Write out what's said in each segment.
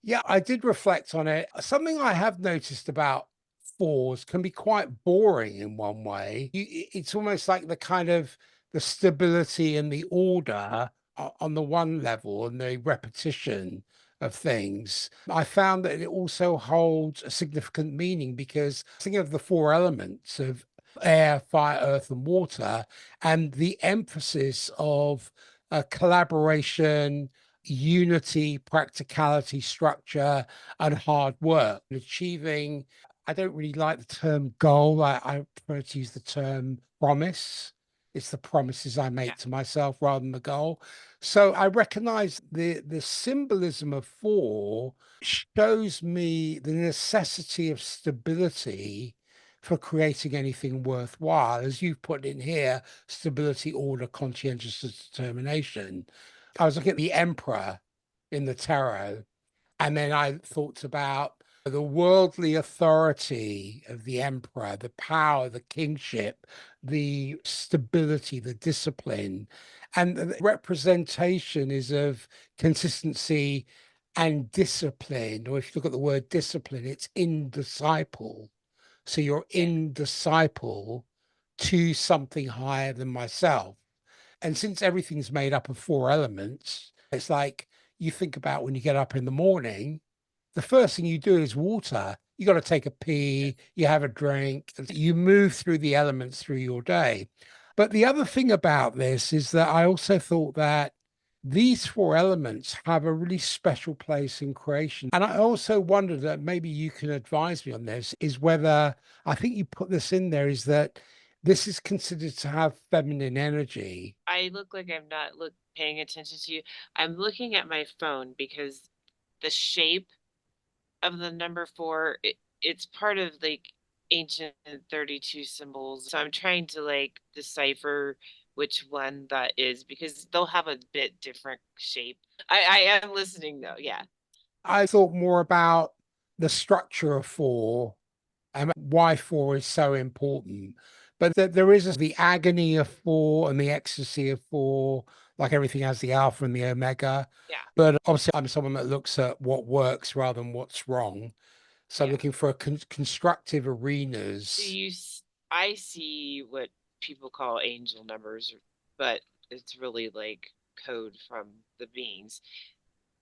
Yeah, I did reflect on it. Something I have noticed about fours can be quite boring in one way. It's almost like the kind of the stability and the order on the one level and the repetition of things. I found that it also holds a significant meaning because think of the four elements of air, fire, earth, and water, and the emphasis of collaboration, unity, practicality, structure, and hard work. Achieving, I don't really like the term goal. I prefer to use the term promise. It's the promises I Yeah. make to myself rather than the goal. So I recognize the symbolism of four shows me the necessity of stability for creating anything worthwhile. As you've put in here, stability, order, conscientious determination. I was looking at the emperor in the tarot, and then I thought about the worldly authority of the emperor, the power, the kingship, the stability, the discipline. And the representation is of consistency and discipline. Or if you look at the word discipline, it's in disciple. So you're Yeah. in disciple to something higher than myself. And since everything's made up of four elements, it's like you think about when you get up in the morning, the first thing you do is water. You got to take a pee, you have a drink, you move through the elements through your day. But the other thing about this is that I also thought that these four elements have a really special place in creation. And I also wondered that maybe you can advise me on this is whether I think you put this in there is that this is considered to have feminine energy. I look like I'm not paying attention to you. I'm looking at my phone because the shape of the number four, it's part of like ancient 32 symbols. So I'm trying to like decipher which one that is because they'll have a bit different shape. I am listening though. Yeah. I thought more about the structure of four and why four is so important. But there is the agony of four and the ecstasy of four, like everything has the alpha and the omega. Yeah. But obviously, I'm someone that looks at what works rather than what's wrong. So I'm Yeah. looking for a constructive So arenas. I see what people call angel numbers, but it's really like code from the beings.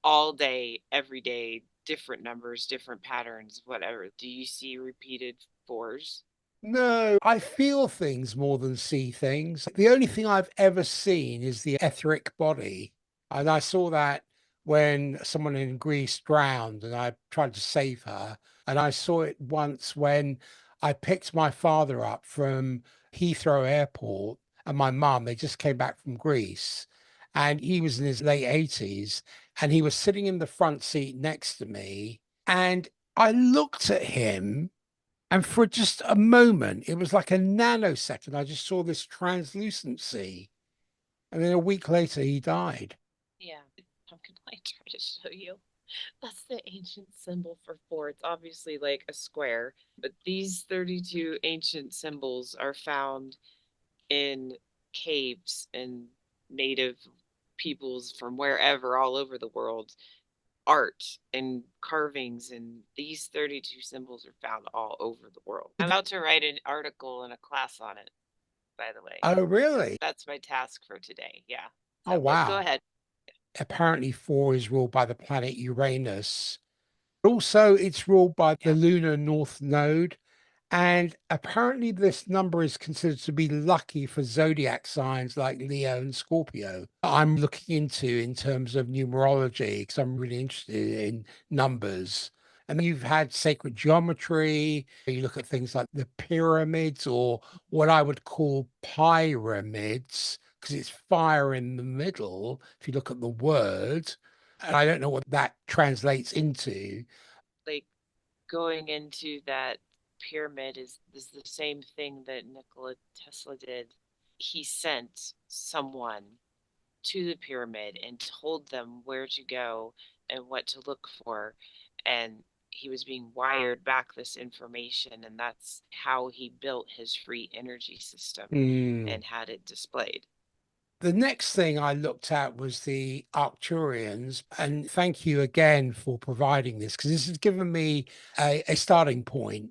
All day, every day, different numbers, different patterns, whatever. Do you see repeated fours? No, I feel things more than see things. The only thing I've ever seen is the etheric body. And I saw that when someone in Greece drowned and I tried to save her. And I saw it once when I picked my father up from Heathrow Airport and my mum, they just came back from Greece. And he was in his late 80s and he was sitting in the front seat next to me. And I looked at him and for just a moment, it was like a nanosecond. I just saw this translucency. And then a week later, he died. Yeah, I'm gonna like try to show you. That's the ancient symbol for four. It's obviously like a square, but these 32 ancient symbols are found in caves and native peoples from wherever all over the world, art and carvings, and these 32 symbols are found all over the world. I'm about to write an article in a class on it, by the way. Oh, So really? that's my task for today. Yeah. Oh, So, but go wow. ahead. Apparently, four is ruled by the planet Uranus. Also, it's ruled by the Yeah. lunar north node. And apparently, this number is considered to be lucky for zodiac signs like Leo and Scorpio. I'm looking into in terms of numerology because I'm really interested in numbers. And then you've had sacred geometry. You look at things like the pyramids or what I would call pyramids because it's fire in the middle. If you look at the word, and I don't know what that translates into. Like going into that pyramid is the same thing that Nikola Tesla did. He sent someone to the pyramid and told them where to go and what to look for. And he was being wired back this information, and that's how he built his free energy system Hmm. and had it displayed. The next thing I looked at was the Arcturians, and thank you again for providing this because this has given me a starting point.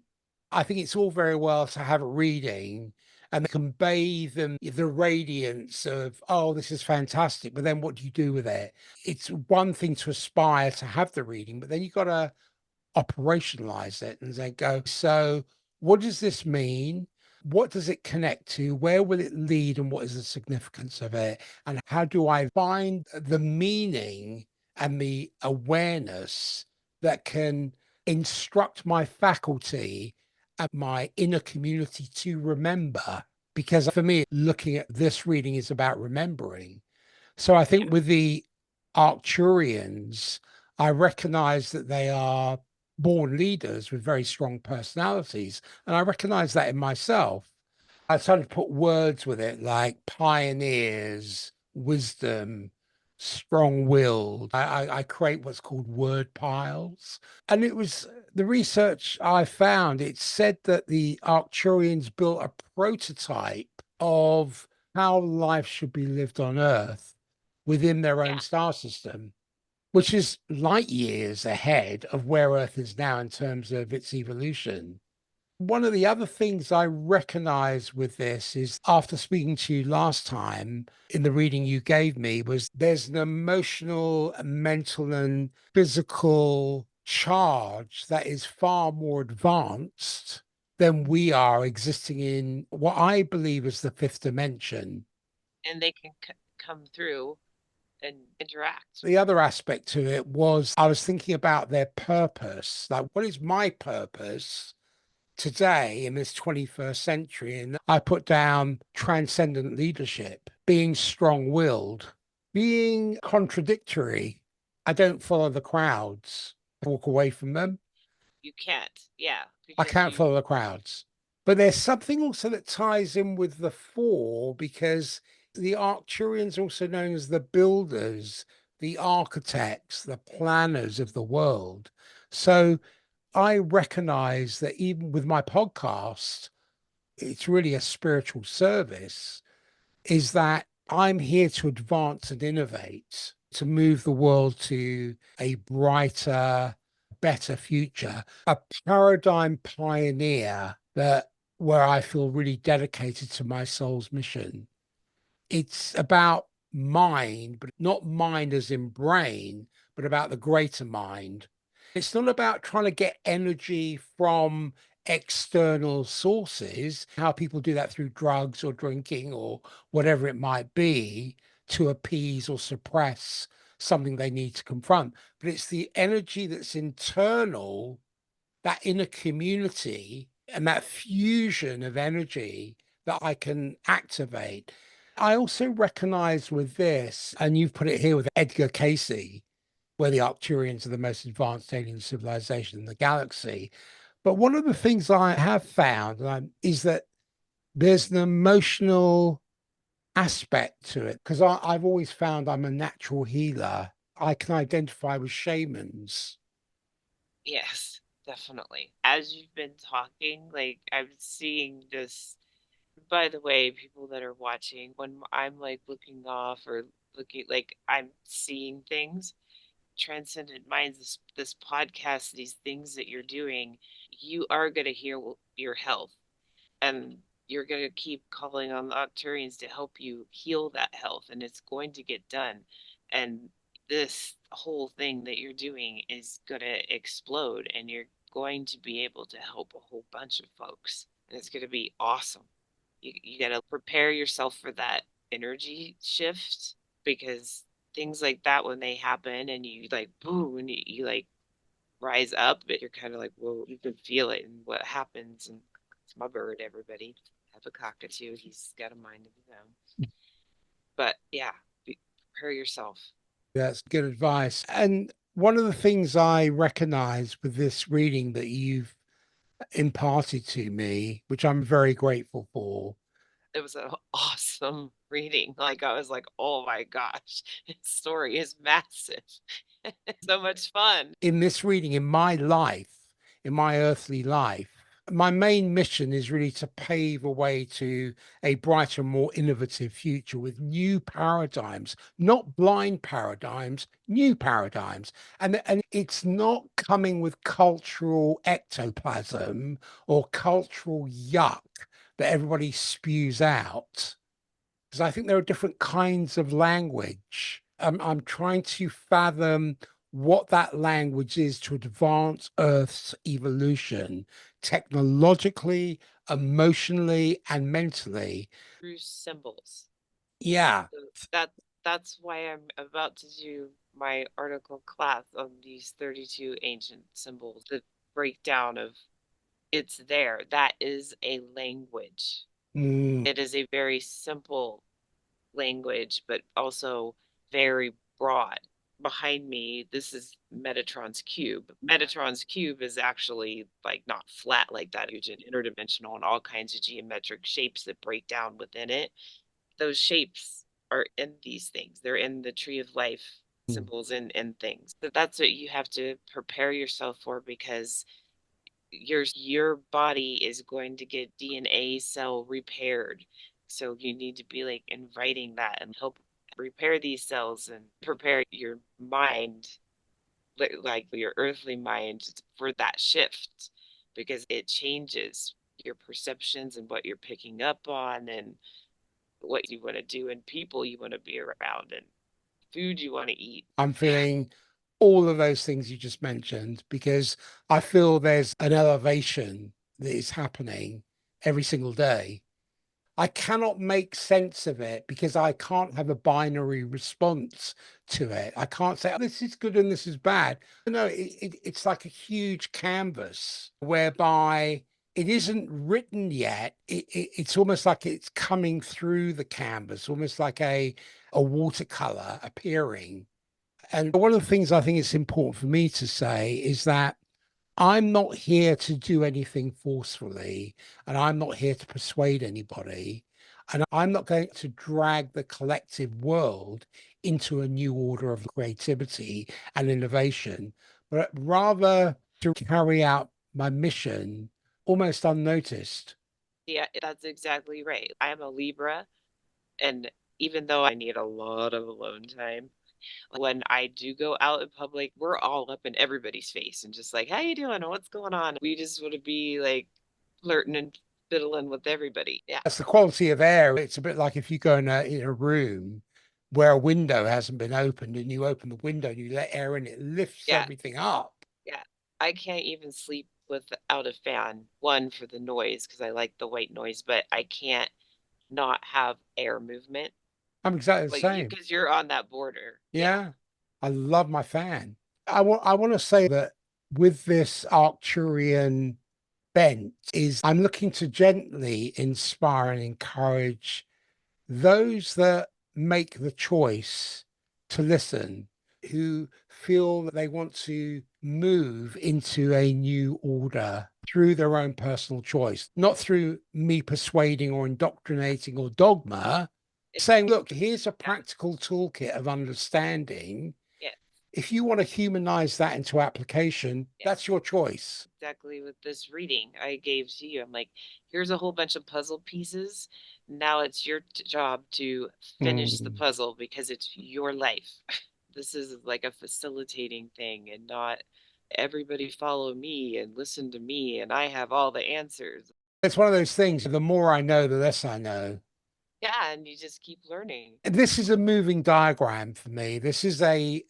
I think it's all very well to have a reading and convey them the radiance of, oh, this is fantastic, but then what do you do with it? It's one thing to aspire to have the reading, but then you've got to operationalize it and then go, so what does this mean? What does it connect to? Where will it lead? And what is the significance of it? And how do I find the meaning and the awareness that can instruct my faculty and my inner community to remember? Because for me, looking at this reading is about remembering. So I Yeah. think with the Arcturians, I recognize that they are born leaders with very strong personalities. And I recognize that in myself. I started to put words with it like pioneers, wisdom, strong-willed. I create what's called word piles. And it was the research I found, it said that the Arcturians built a prototype of how life should be lived on Earth within their own Yeah. star system, which is light years ahead of where Earth is now in terms of its evolution. One of the other things I recognize with this is after speaking to you last time in the reading you gave me was there's an emotional, mental and physical charge that is far more advanced than we are existing in what I believe is the fifth dimension. And they can come through and interact. The other aspect to it was I was thinking about their purpose. Like, what is my purpose today in this 21st century? And I put down transcendent leadership, being strong willed, being contradictory. I don't follow the crowds, I walk away from them. You can't. Yeah. I Because can't you, follow the crowds. But there's something also that ties in with the four because the Arcturians are also known as the builders, the architects, the planners of the world. So I recognize that even with my podcast, it's really a spiritual service, is that I'm here to advance and innovate, to move the world to a brighter, better future, a paradigm pioneer that where I feel really dedicated to my soul's mission. It's about mind, but not mind as in brain, but about the greater mind. It's not about trying to get energy from external sources, how people do that through drugs or drinking or whatever it might be to appease or suppress something they need to confront. But it's the energy that's internal, that inner community and that fusion of energy that I can activate. I also recognize with this, and you've put it here with Edgar Casey, where the Arcturians are the most advanced alien civilization in the galaxy. But one of the things I have found is that there's an emotional aspect to it because I've always found I'm a natural healer. I can identify with shamans. yes, definitely. As you've been talking, like I'm seeing this. By the way, people that are watching, when I'm like looking off or looking, like I'm seeing things, Transcendent Minds, this podcast, these things that you're doing, you are going to hear your health, and you're going to keep calling on the Octurians to help you heal that health, and it's going to get done. And this whole thing that you're doing is going to explode, and you're going to be able to help a whole bunch of folks, and it's going to be awesome. You got to prepare yourself for that energy shift, because things like that, when they happen and you like boom and you like rise up, but you're kind of like, whoa, you can feel it and what happens. And it's my bird, everybody. Have a cockatoo. He's got a mind of his own. But yeah, prepare yourself. That's good advice. And one of the things I recognize with this reading that you've imparted to me, which I'm very grateful for, It was an awesome reading. Like I was like, oh my gosh, his story is massive. So much fun. in this reading, in my life, in my earthly life, My main mission is really to pave a way to a brighter, more innovative future with new paradigms, not blind paradigms, new paradigms. And it's not coming with cultural ectoplasm or cultural yuck that everybody spews out. Because I think there are different kinds of language. I'm trying to fathom what that language is to advance Earth's evolution technologically, emotionally, and mentally. through symbols. Yeah. So that's why I'm about to do my article class on these 32 ancient symbols, the breakdown of it's there. That is a language. Mm, It is a very simple language, but also very broad. Behind me, this is Metatron's cube. Metatron's cube is actually like not flat like that, huge and interdimensional and all kinds of geometric shapes that break down within it. Those shapes are in these things. They're in the tree of life mm. symbols and things. But that's what you have to prepare yourself for because your body is going to get DNA cell repaired. So you need to be like inviting that and help repair these cells and prepare your mind, like your earthly mind, for that shift because it changes your perceptions and what you're picking up on and what you want to do and people you want to be around and food you want to eat. I'm Yeah. feeling all of those things you just mentioned because I feel there's an elevation that is happening every single day. I cannot make sense of it because I can't have a binary response to it. I can't say, oh, this is good and this is bad. No, it's like a huge canvas whereby it isn't written yet. It's almost like it's coming through the canvas, almost like a watercolor appearing. And one of the things I think it's important for me to say is that I'm not here to do anything forcefully, and I'm not here to persuade anybody. And I'm not going to drag the collective world into a new order of creativity and innovation, but rather to carry out my mission almost unnoticed. Yeah, that's exactly right. I'm a Libra, and even though I need a lot of alone time, when I do go out in public, we're all up in everybody's face and just like, how you doing? What's going on? We just want to be like flirting and fiddling with everybody. Yeah. That's the quality of air. It's a bit like if you go in a room where a window hasn't been opened and you open the window and you let air in, it lifts Yeah. everything up. Yeah. I can't even sleep without a fan. One for the noise because I like the white noise, but I can't not have air movement. I'm exactly the Like you same. because you're on that border. Yeah. Yeah. I love my fan. I want to say that with this Arcturian bent is I'm looking to gently inspire and encourage those that make the choice to listen, who feel that they want to move into a new order through their own personal choice, not through me persuading or indoctrinating or dogma, saying, look, here's a Yeah. practical toolkit of understanding. Yeah. If you want to humanize that into application, Yeah. that's your choice. Exactly with this reading I gave to you. I'm like, here's a whole bunch of puzzle pieces. Now it's your job to finish the Mm. puzzle because it's your life. This is like a facilitating thing and not everybody follow me and listen to me and I have all the answers. It's one of those things, the more I know, the less I know. Yeah, and you just keep learning. This is a moving diagram for me. This is a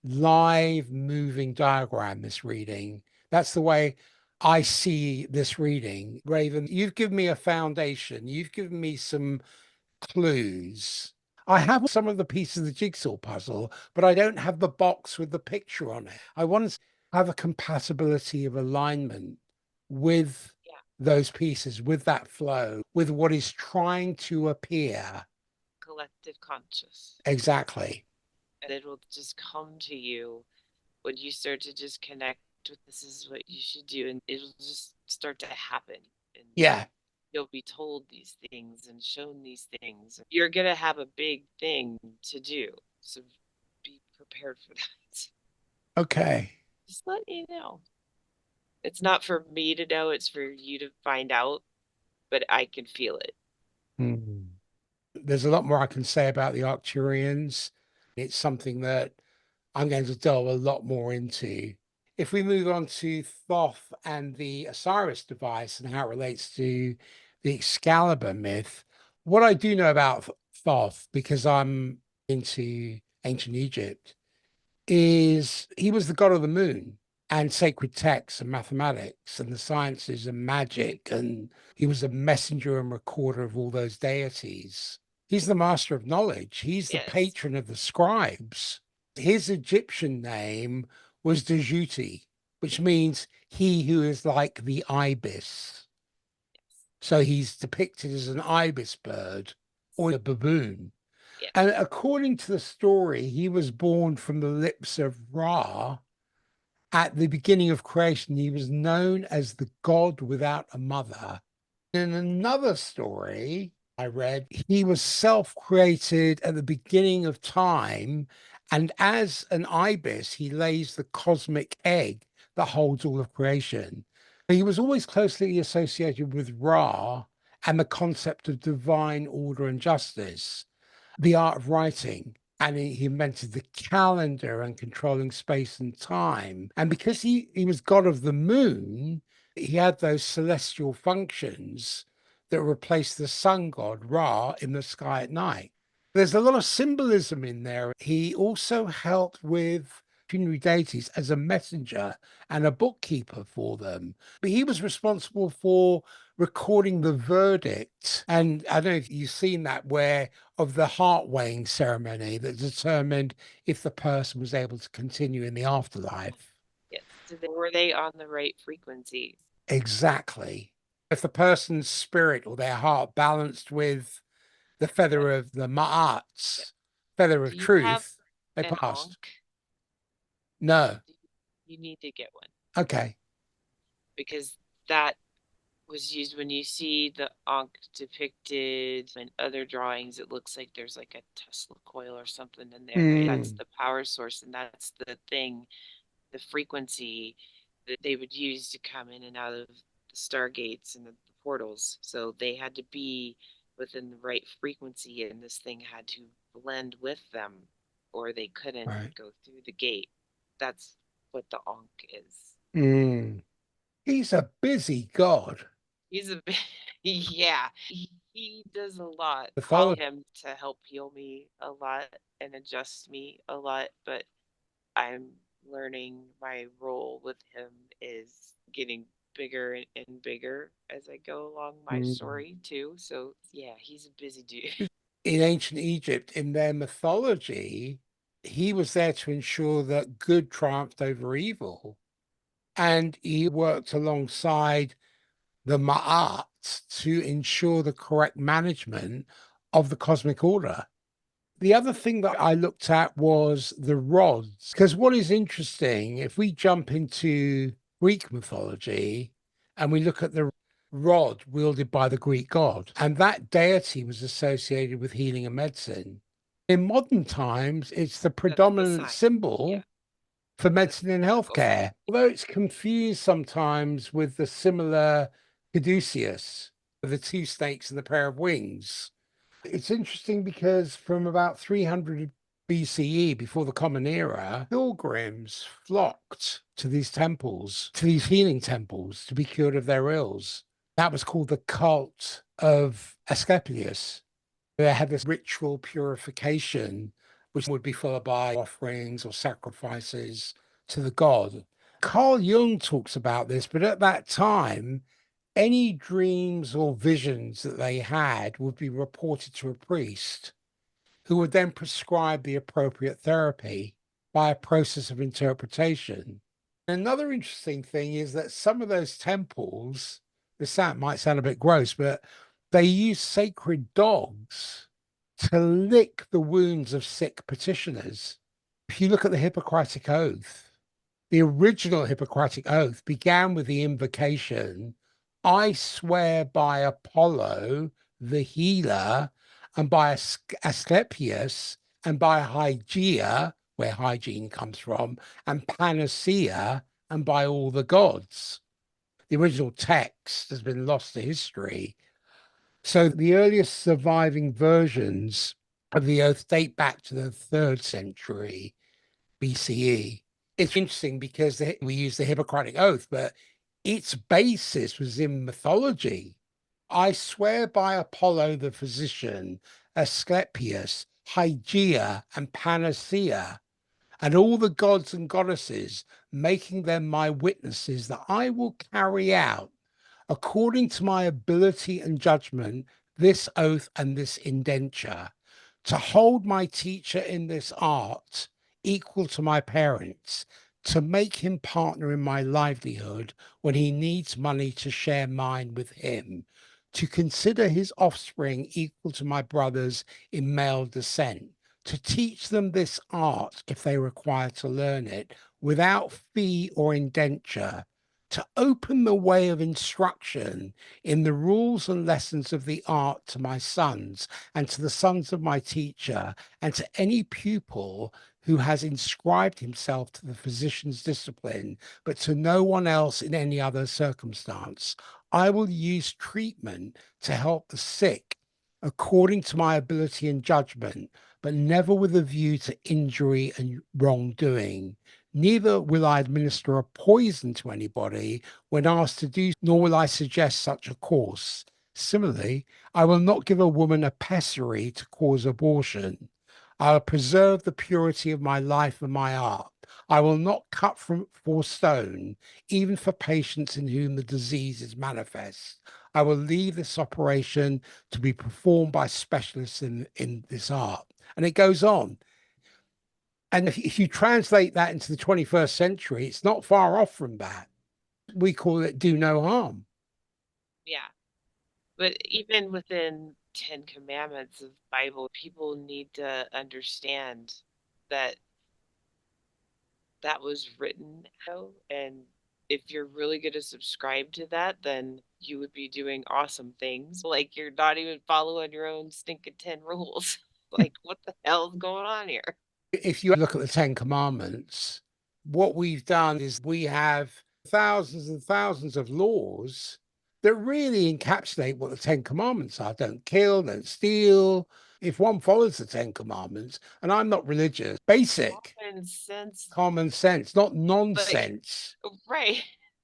live moving diagram, this reading. That's the way I see this reading. Raven, you've given me a foundation. You've given me some clues. I have some of the pieces of the jigsaw puzzle, but I don't have the box with the picture on it. I want to have a compatibility of alignment with Yeah, those pieces, with that flow, with what is trying to appear. collective conscious. Exactly. And it'll just come to you when you start to just connect with this is what you should do and it'll just start to happen and Yeah. you'll be told these things and shown these things. You're going to have a big thing to do. So be prepared for that. Okay. Just let you know. It's not for me to know, it's for you to find out, but I can feel it. Hmm. There's a lot more I can say about the Arcturians. It's something that I'm going to delve a lot more into. If we move on to Thoth and the Osiris device and how it relates to the Excalibur myth, what I do know about Thoth, because I'm into ancient Egypt, is he was the god of the moon and sacred texts and mathematics and the sciences and magic. And he was a messenger and recorder of all those deities. He's the master of knowledge. He's the Yes. patron of the scribes. His Egyptian name was Djouti, which means he who is like the ibis. Yes. So he's depicted as an ibis bird or a baboon. Yes. And according to the story, he was born from the lips of Ra. At the beginning of creation, he was known as the god without a mother. In another story I read, he was self created at the beginning of time. And as an ibis, he lays the cosmic egg that holds all of creation. He was always closely associated with Ra and the concept of divine order and justice, the art of writing. And he invented the calendar and controlling space and time. And because he was god of the moon, he had those celestial functions that replaced the sun god Ra in the sky at night. There's a lot of symbolism in there. He also helped with funerary deities as a messenger and a bookkeeper for them. But he was responsible for recording the verdict. And I don't know if you've seen that, where of the heart weighing ceremony that determined if the person was able to continue in the afterlife. Yes. Were they on the right frequency? Exactly. If the person's spirit or their heart balanced with the Yeah. feather of the Yeah. Ma'at's feather Do of you have truth, they an passed. Ankh? No. You need to get one Okay. because that was used when you see the Ankh depicted in other drawings. It looks like there's like a Tesla coil or something in there. That's Mm, the power source, and that's the thing, the frequency that they would use to come in and out of the stargates and the portals. So they had to be within the right frequency, and this thing had to blend with them, or they couldn't right. go through the gate. That's what the Ankh is. Mm. He's a busy god. He's a yeah. He does a lot. Call Mythology. him to help heal me a lot and adjust me a lot, but I'm learning my role with him is getting bigger and bigger as I go along my Mm. story too. So yeah, he's a busy dude. In ancient Egypt, in their mythology, he was there to ensure that good triumphed over evil. And he worked alongside the Ma'at to ensure the correct management of the cosmic order. The other thing that I looked at was the rods, because what is interesting, if we jump into Greek mythology and we look at the rod wielded by the Greek god, and that deity was associated with healing and medicine. In modern times, it's the That's the predominant sign. Yeah, symbol for that's medicine and the medical sign. healthcare, although it's confused sometimes with the similar caduceus, the two snakes and the pair of wings. It's interesting because from about 300 BCE, before the Common Era, pilgrims flocked to these temples, to these healing temples, to be cured of their ills. That was called the cult of Asclepius. They had this ritual purification, which would be followed by offerings or sacrifices to the god. Carl Jung talks about this, but at that time, any dreams or visions that they had would be reported to a priest who would then prescribe the appropriate therapy by a process of interpretation. Another interesting thing is that some of those temples, might sound a bit gross, but they use sacred dogs to lick the wounds of sick petitioners. If you look at the Hippocratic Oath, the original Hippocratic Oath began with the invocation, I swear by Apollo, the healer, and by Asclepius, and by Hygeia, where hygiene comes from, and Panacea, and by all the gods. The original text has been lost to history. So the earliest surviving versions of the oath date back to the third century BCE. It's interesting because we use the Hippocratic Oath, but its basis was in mythology. I swear by Apollo the physician, Asclepius, Hygeia, and Panacea, and all the gods and goddesses, making them my witnesses, that I will carry out, according to my ability and judgment, this oath and this indenture, to hold my teacher in this art equal to my parents, to make him partner in my livelihood when he needs money to share mine with him, to consider his offspring equal to my brothers in male descent, to teach them this art if they require to learn it without fee or indenture, to open the way of instruction in the rules and lessons of the art to my sons and to the sons of my teacher and to any pupil who has inscribed himself to the physician's discipline, but to no one else in any other circumstance. I will use treatment to help the sick according to my ability and judgment, but never with a view to injury and wrongdoing. Neither will I administer a poison to anybody when asked to do, nor will I suggest such a course. Similarly, I will not give a woman a pessary to cause abortion. I will preserve the purity of my life and my art. I will not cut from for stone, even for patients in whom the disease is manifest. I will leave this operation to be performed by specialists in this art. And it goes on. And if you translate that into the 21st century, it's not far off from that. We call it do no harm. Yeah. But even within Ten Commandments of Bible, people need to understand that that was written out. And if you're really going to subscribe to that, then you would be doing awesome things. Like you're not even following your own stinking 10 rules. Like, what the hell is going on here? If you look at the Ten Commandments, what we've done is we have thousands and thousands of laws that really encapsulate what the Ten Commandments are. Don't kill, don't steal. If one follows the Ten Commandments, and I'm not religious, basic Common sense. common sense, not Like, nonsense. right.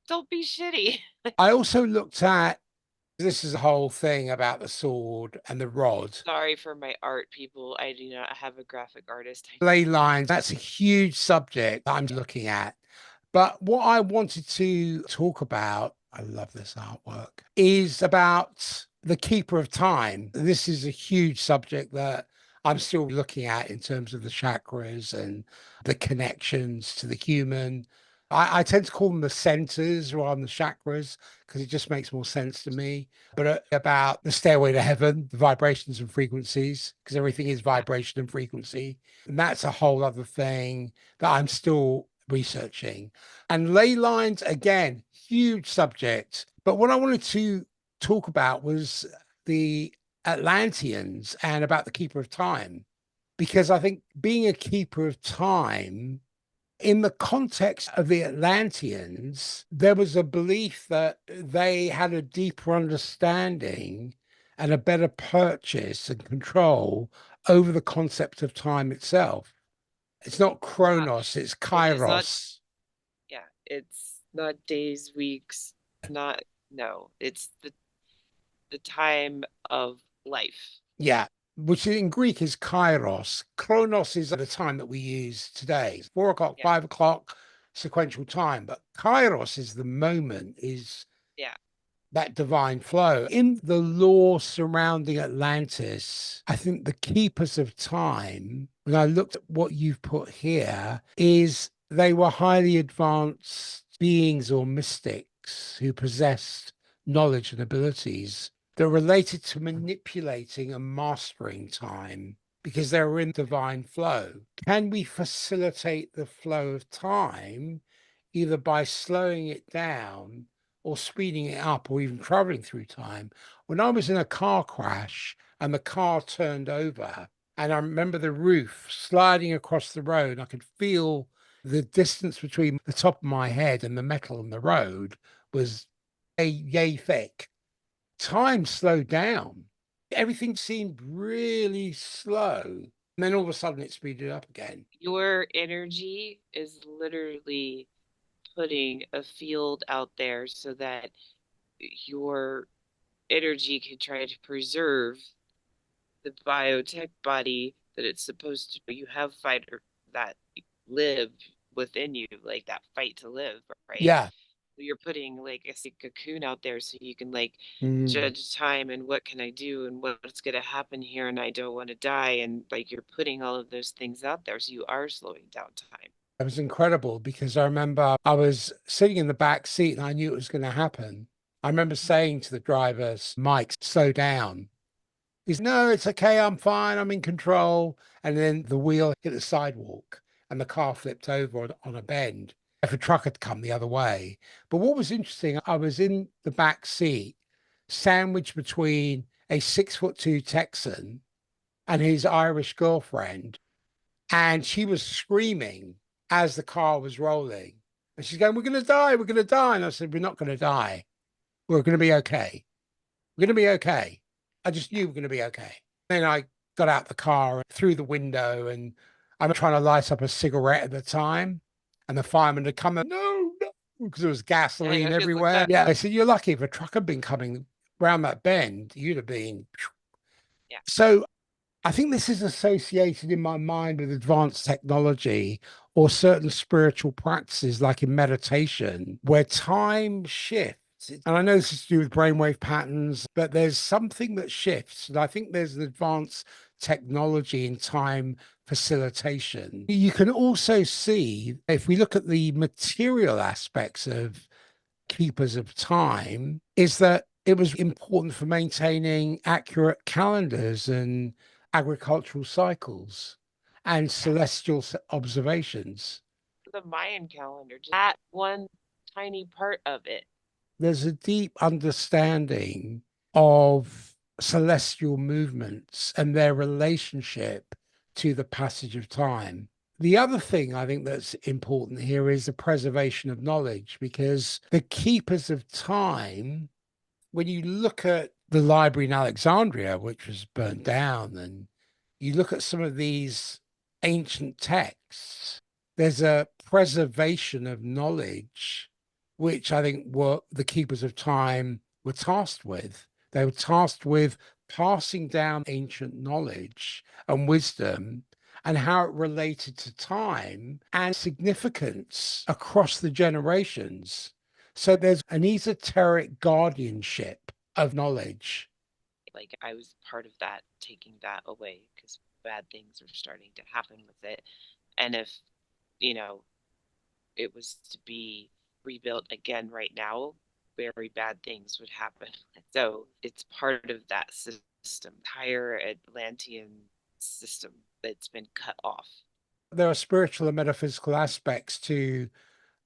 Don't be shitty. I also looked at this is a whole thing about the sword and the rod. Sorry for my art, people. I do not have a graphic artist. Ley lines, that's a huge subject that I'm looking at. But what I wanted to talk about, I love this artwork, is about the keeper of time. This is a huge subject that I'm still looking at in terms of the chakras and the connections to the human. I tend to call them the centers rather than the chakras because it just makes more sense to me. But about the stairway to heaven, the vibrations and frequencies, because everything is Yeah. vibration and frequency. And that's a whole other thing that I'm still researching. And ley lines, again, huge subject. But what I wanted to talk about was the Atlanteans and about the keeper of time, because I think being a keeper of time in the context of the Atlanteans, there was a belief that they had a deeper understanding and a better purchase and control over the concept of time itself. It's not Yeah. Chronos, it's It is not, Kairos. yeah, it's not days, weeks, not, no, it's the time of life. Yeah, which in Greek is Kairos. Chronos is the time that we use today, 4 o'clock, Yeah. 5 o'clock, sequential time. But Kairos is the moment, is Yeah. that divine flow. In the lore surrounding Atlantis, I think the keepers of time, when I looked at what you've put here, is they were highly advanced beings or mystics who possessed knowledge and abilities that related to manipulating and mastering time because they were in divine flow. Can we facilitate the flow of time either by slowing it down or speeding it up or even traveling through time? When I was in a car crash and the car turned over, and I remember the roof sliding across the road, I could feel the distance between the top of my head and the metal on the road was yay thick. Time slowed down. Everything seemed really slow. And then all of a sudden it speeded up again. Your energy is literally putting a field out there so that your energy can try to preserve the biotech body that it's supposed to. You have fighter that live within you, like that fight to live, right? Yeah. You're putting like a cocoon out there so you can like Mm. judge time and what can I do and what's going to happen here and I don't want to die, and like you're putting all of those things out there so you are slowing down time. It was incredible because I remember I was sitting in the back seat and I knew it was going to happen. I remember saying to the drivers, Mike, slow down. He's, no, it's okay. I'm fine. I'm in control. And then the wheel hit the sidewalk and the car flipped over on a bend. If a truck had come the other way. But what was interesting, I was in the back seat, sandwiched between a 6'2" Texan and his Irish girlfriend. And she was screaming as the car was rolling. And she's going, we're going to die. We're going to die. And I said, we're not going to die. We're going to be okay. We're going to be okay. I just Yeah. knew we're going to be okay. Then I got out the car through the window and I'm trying to light up a cigarette at the time. And the fireman had come and no, no, because there was I know, gasoline because like everywhere. that. Yeah. I said, you're lucky if a truck had been coming around that bend, you'd have been. Yeah. So I think this is associated in my mind with advanced technology or certain spiritual practices, like in meditation, where time shifts. And I know this is to do with brainwave patterns, but there's something that shifts. And I think there's an advanced technology in time facilitation. You can also see, if we look at the material aspects of keepers of time, is that it was important for maintaining accurate calendars and agricultural cycles and Yeah. celestial observations. The Mayan calendar, just that one tiny part of it. There's a deep understanding of celestial movements and their relationship to the passage of time. The other thing I think that's important here is the preservation of knowledge, because the keepers of time, when you look at the library in Alexandria, which was burnt down, and you look at some of these ancient texts, there's a preservation of knowledge, which I think were the keepers of time were tasked with. They were tasked with passing down ancient knowledge and wisdom and how it related to time and significance across the generations. So there's an esoteric guardianship of knowledge. Like I was part of that, taking that away because bad things are starting to happen with it. And if, you know, it was to be rebuilt again right now, very bad things would happen. So it's part of that system, entire Atlantean system that's been cut off. There are spiritual and metaphysical aspects to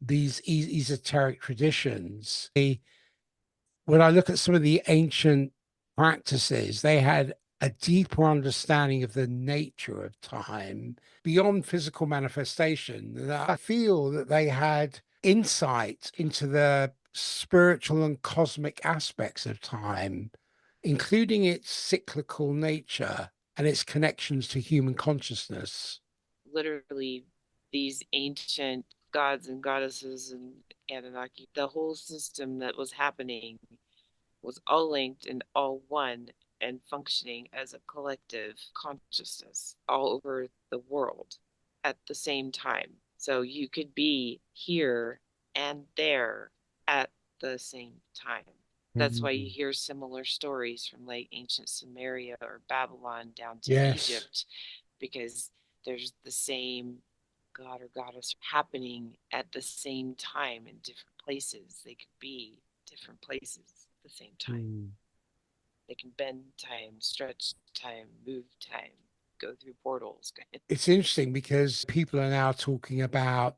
these esoteric traditions. When I look at some of the ancient practices, they had a deeper understanding of the nature of time beyond physical manifestation. And I feel that they had insight into the spiritual and cosmic aspects of time, including its cyclical nature and its connections to human consciousness. Literally, these ancient gods and goddesses and Anunnaki, the whole system that was happening was all linked and all one and functioning as a collective consciousness all over the world at the same time. So you could be here and there at the same time. That's why you Mm. hear similar stories from like ancient Sumeria or Babylon down to Yes. Egypt, because there's the same god or goddess happening at the same time in different places. They could be different places at the same time. Mm. They can bend time, stretch time, move time, go through portals. It's interesting because people are now talking about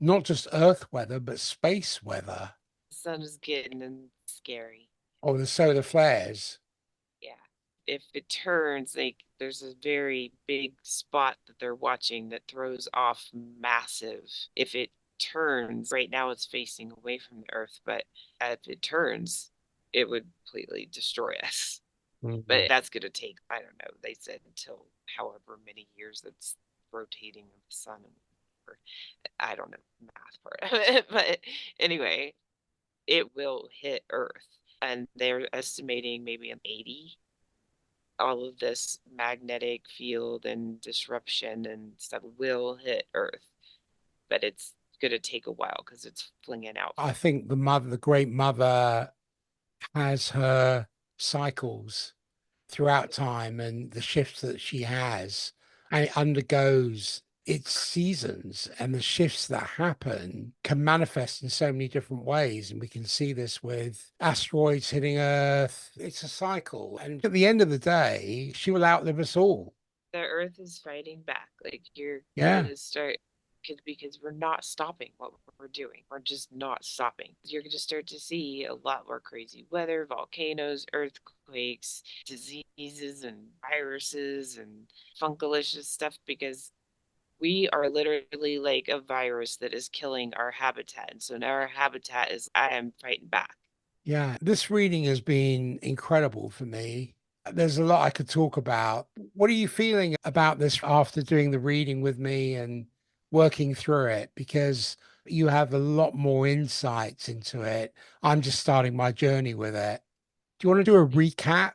not just Earth weather, but space weather The sun is getting scary. or the solar flares. Yeah. If it turns, like there's a very big spot that they're watching that throws off massive. If it turns, right now it's facing away from the Earth, but if it turns, it would completely destroy us. Mhm. But that's going to take, I don't know, they said until however many years it's rotating of the sun. Or, I don't know math part of it, but anyway, it will hit Earth. And they're estimating maybe in 80, all of this magnetic field and disruption and stuff will hit Earth, but it's going to take a while because it's flinging out. I think the mother, the great mother, has her cycles throughout time and the shifts that she has, and it undergoes its seasons, and the shifts that happen can manifest in so many different ways. And we can see this with asteroids hitting Earth. It's a cycle. And at the end of the day, she will outlive us all. The Earth is fighting back. Like you're Yeah. gonna start because we're not stopping what we're doing. We're just not stopping. You're gonna start to see a lot more crazy weather, volcanoes, earthquakes, diseases and viruses and fungalicious stuff because we are literally like a virus that is killing our habitat. And so now our habitat is I am fighting back. Yeah. This reading has been incredible for me. There's a lot I could talk about. What are you feeling about this after doing the reading with me and working through it? Because you have a lot more insights into it. I'm just starting my journey with it. Do you want to do a recap?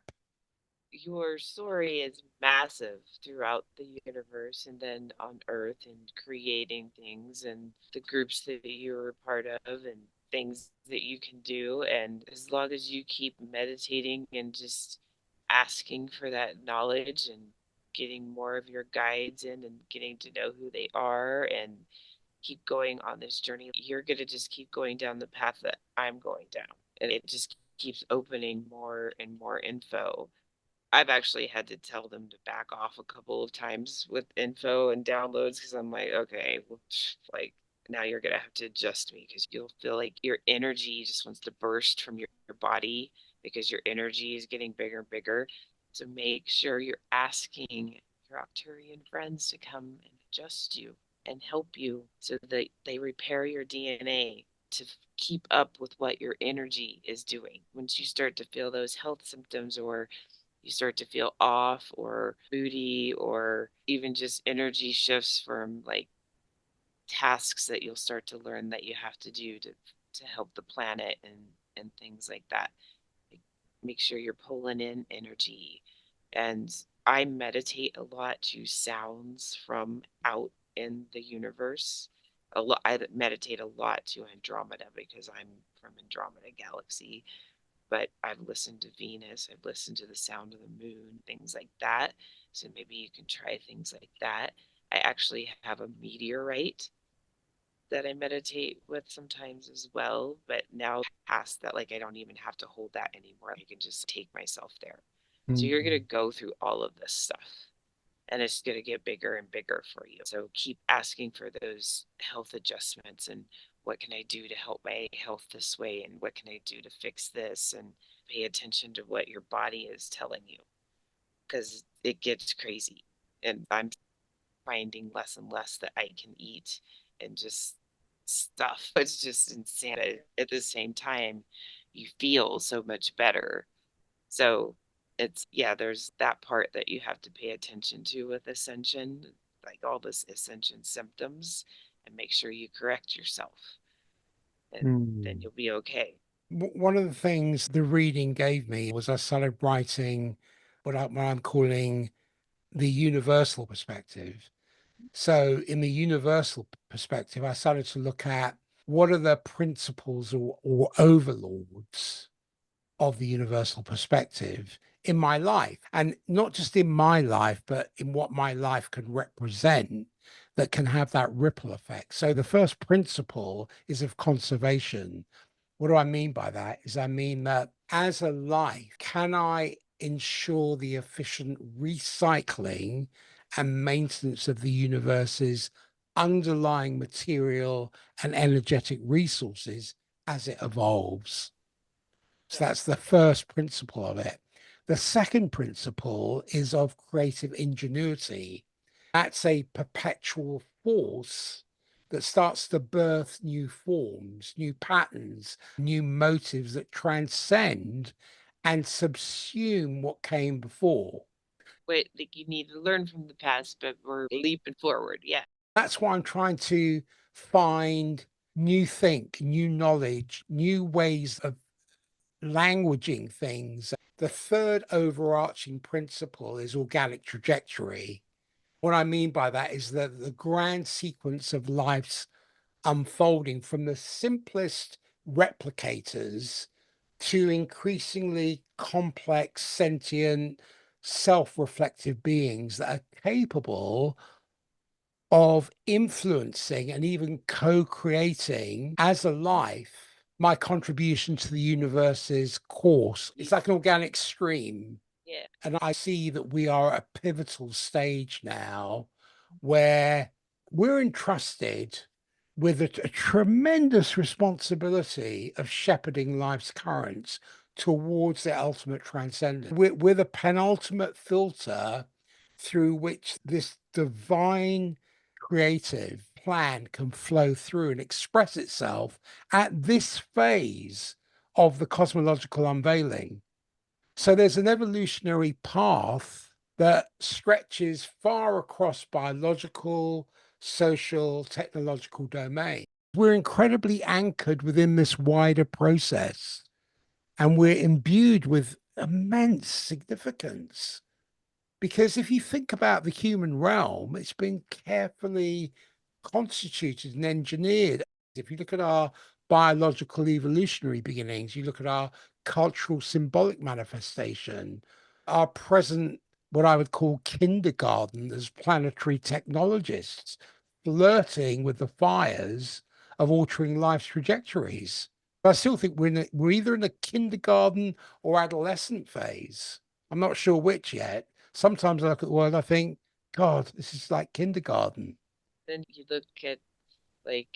Your story is massive throughout the universe and then on Earth and creating things and the groups that you're a part of and things that you can do. And as long as you keep meditating and just asking for that knowledge and getting more of your guides in and getting to know who they are and keep going on this journey, you're going to just keep going down the path that I'm going down. And it just keeps opening more and more info. I've actually had to tell them to back off a couple of times with info and downloads because I'm like, okay, well, like now you're gonna have to adjust me because you'll feel like your energy just wants to burst from your body because your energy is getting bigger and bigger. So make sure you're asking your Arcturian friends to come and adjust you and help you so that they repair your DNA to keep up with what your energy is doing. Once you start to feel those health symptoms or you start to feel off or moody or even just energy shifts from like tasks that you'll start to learn that you have to do to help the planet and things like that. Like, make sure you're pulling in energy. And I meditate a lot to sounds from out in the universe. A lot I meditate a lot to Andromeda because I'm from Andromeda galaxy, but I've listened to Venus, I've listened to the sound of the moon, things like that. So maybe you can try things like that. I actually have a meteorite that I meditate with sometimes as well, but now past that, like I don't even have to hold that anymore. I can just take myself there. So you're going to Mhm. go through all of this stuff and it's going to get bigger and bigger for you. So keep asking for those health adjustments and what can I do to help my health this way and what can I do to fix this and pay attention to what your body is telling you because it gets crazy. And I'm finding less and less that I can eat and just stuff. It's just insane. At the same time, you feel so much better. So it's, yeah, there's that part that you have to pay attention to with ascension, like all this ascension symptoms, and make sure you correct yourself, and then Mm. you'll be okay. One of the things the reading gave me was I started writing what I'm calling the universal perspective. So, in the universal perspective, I started to look at what are the principles or overlords of the universal perspective in my life, and not just in my life, but in what my life can represent that can have that ripple effect. So, the first principle is of conservation. What do I mean by that? Is I mean that as a life, can I ensure the efficient recycling and maintenance of the universe's underlying material and energetic resources as it evolves? So that's the first principle of it. The second principle is of creative ingenuity. That's a perpetual force that starts to birth new forms, new patterns, new motives that transcend and subsume what came before. Wait, like you need to learn from the past, but we're leaping forward. Yeah. That's why I'm trying to find new think, new knowledge, new ways of languaging things. The third overarching principle is organic trajectory. What I mean by that is that the grand sequence of life's unfolding from the simplest replicators to increasingly complex, sentient, self reflective beings that are capable of influencing and even co creating as a life my contribution to the universe's course. It's like an organic stream. Yeah. And I see that we are at a pivotal stage now where we're entrusted with a tremendous responsibility of shepherding life's currents towards their ultimate transcendence. We're the penultimate filter through which this divine creative plan can flow through and express itself at this phase of the cosmological unveiling. So there's an evolutionary path that stretches far across biological, social, technological domain. We're incredibly anchored within this wider process, and we're imbued with immense significance. Because if you think about the human realm, it's been carefully constituted and engineered. If you look at our biological evolutionary beginnings, you look at our cultural symbolic manifestation, our present, what I would call kindergarten as planetary technologists, flirting with the fires of altering life's trajectories. But I still think we're either in the kindergarten or adolescent phase. I'm not sure which yet. Sometimes I look at the world, I think, God, this is like kindergarten. Then you look at like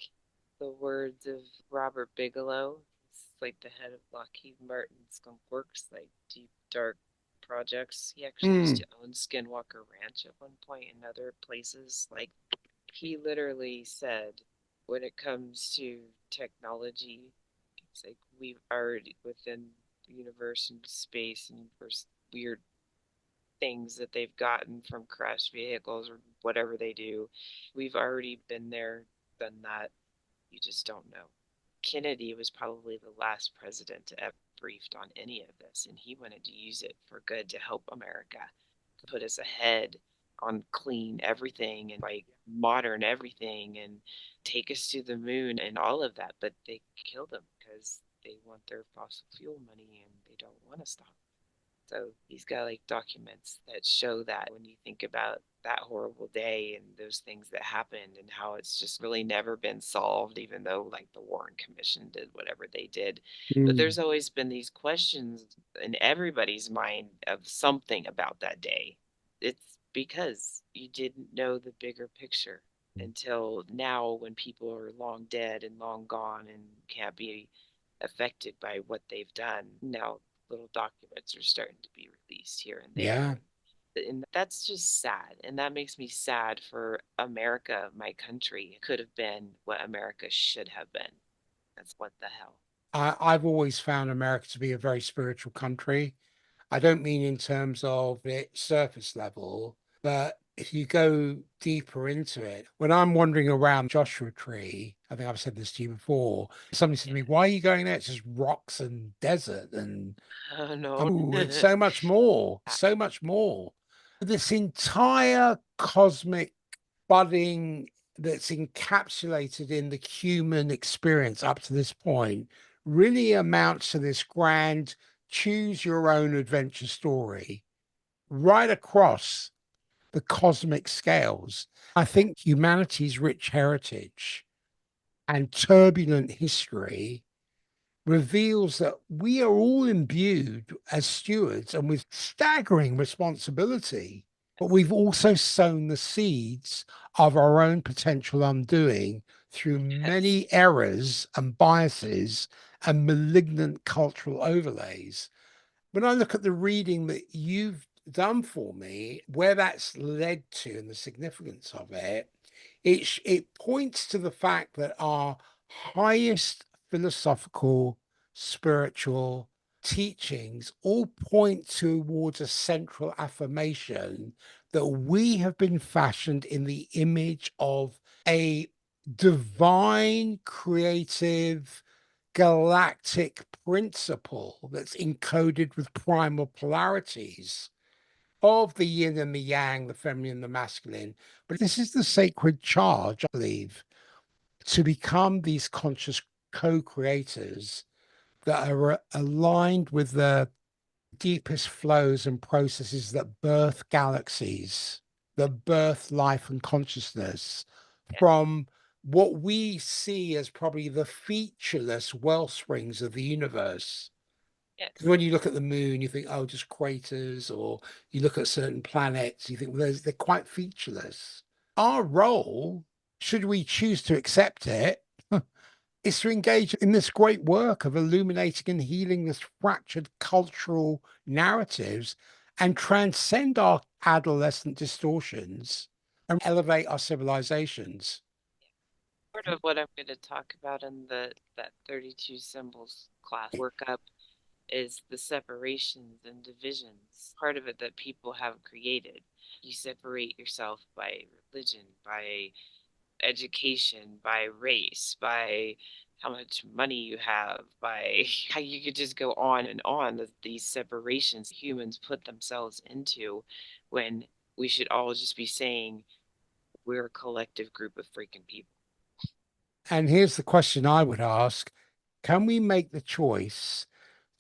the words of Robert Bigelow. He's like the head of Lockheed Martin Skunk Works, like deep dark projects. He actually used Mm, to own Skinwalker Ranch at one point and other places. Like he literally said, when it comes to technology, it's like we've already within the universe and space and universe weird things that they've gotten from crashed vehicles or whatever they do. We've already been there, done that. You just don't know. Kennedy was probably the last president to ever briefed on any of this, and he wanted to use it for good to help America, to put us ahead on clean everything and like modern everything and take us to the moon and all of that. But they killed him because they want their fossil fuel money and they don't want to stop. So he's got like documents that show that when you think about that horrible day and those things that happened and how it's just really never been solved, even though like the Warren Commission did whatever they did. But mm, there's always been these questions in everybody's mind of something about that day. It's because you didn't know the bigger picture until now when people are long dead and long gone and can't be affected by what they've done. Now little documents are starting to be released here and there. yeah. And that's just sad. And that makes me sad for America, my country. It could have been what America should have been. That's what the hell. I've always found America to be a very spiritual country. I don't mean in terms of its surface level, but if you go deeper into it, when I'm wandering around Joshua Tree, I think I've said this to you before, somebody said to me, Yeah. why are you going there? It's just rocks and desert. And Oh, no. oh, it's so much more, so much more. This entire cosmic budding that's encapsulated in the human experience up to this point really amounts to this grand choose your own adventure story right across the cosmic scales. I think humanity's rich heritage and turbulent history reveals that we are all imbued as stewards and with staggering responsibility. But Yes. we've also sown the seeds of our own potential undoing through Yes. many errors and biases and malignant cultural overlays. When I look at the reading that you've done for me, where that's led to and the significance of it, It points to the fact that our highest philosophical, spiritual teachings all point towards a central affirmation that we have been fashioned in the image of a divine, creative, galactic principle that's encoded with primal polarities of the yin and the yang, the feminine and the masculine. But this is the sacred charge, I believe, to become these conscious co creators that are aligned with the deepest flows and processes that birth galaxies, that birth life and consciousness Yeah. from what we see as probably the featureless well springs of the universe. Because Yes. when you look at the moon, you think, oh, just craters, or you look at certain planets, you think, well, they're quite featureless. Our role, should we choose to accept it, is to engage in this great work of illuminating and healing this fractured cultural narratives and transcend our adolescent distortions and elevate our civilizations. Part of what I'm going to talk about in the that 32 symbols class workup is the separations and divisions. Part of it that people have created. You separate yourself by religion, by education, by race, by how much money you have, by how you could just go on and on of these separations humans put themselves into when we should all just be saying we're a collective group of freaking people. And here's the question I would ask: can we make the choice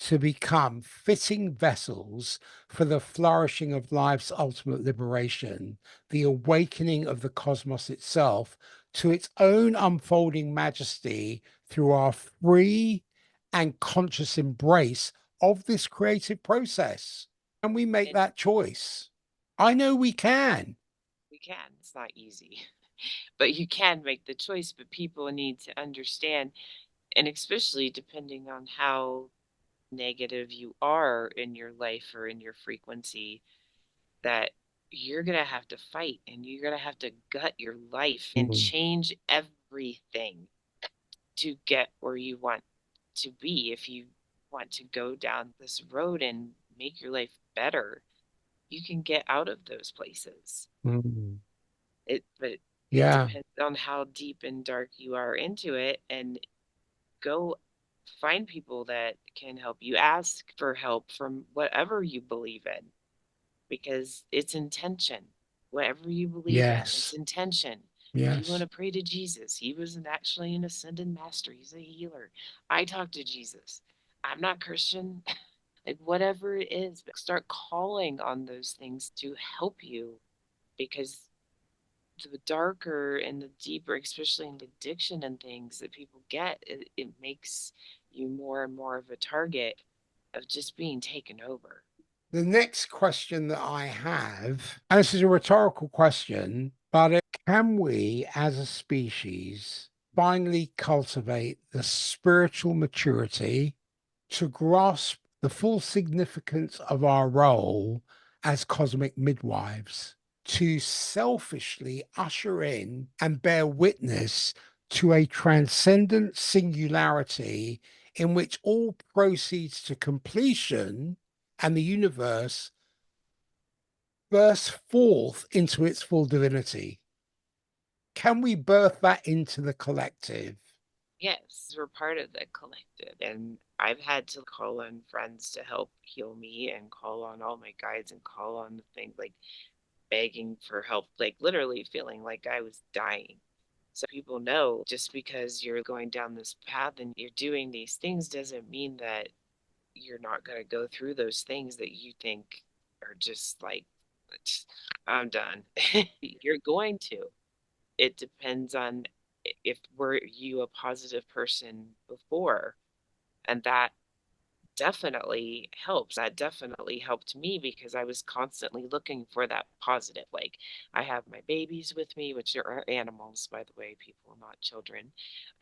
to become fitting vessels for the flourishing of life's ultimate liberation, the awakening of the cosmos itself to its own unfolding majesty through our free and conscious embrace of this creative process? Can we make And that choice? I know we can. we can. It's not easy, but you can make the choice. But people need to understand, and especially depending on how negative you are in your life or in your frequency, that you're going to have to fight and you're going to have to gut your life and Mm. change everything to get where you want to be. If you want to go down this road and make your life better, you can get out of those places. Mm. But it Yeah. depends on how deep and dark you are into it, and go find people that can help you. Ask for help from whatever you believe in, because it's intention. Whatever you believe in, it's Yes. intention. If you want Yes. to pray to Jesus, he was actually an ascended master. He's a healer. I talk to Jesus. I'm not Christian. Like, whatever it is, but start calling on those things to help you, because the darker and the deeper, especially in addiction and things that people get, it makes you more and more of a target of just being taken over. The next question that I have, and this is a rhetorical question, but can we as a species finally cultivate the spiritual maturity to grasp the full significance of our role as cosmic midwives, to selfishly usher in and bear witness to a transcendent singularity in which all proceeds to completion and the universe bursts forth into its full divinity? Can we birth that into the collective? Yes, we're part of the collective. And I've had to call on friends to help heal me and call on all my guides and call on the things like begging for help, like literally feeling like I was dying. So people know, just because you're going down this path and you're doing these things doesn't mean that you're not going to go through those things that you think are just like, I'm done. You're going to. It depends on if were you a positive person before, and that definitely helps. That definitely helped me because I was constantly looking for that positive. Like, I have my babies with me, which are animals, by the way, people, not children.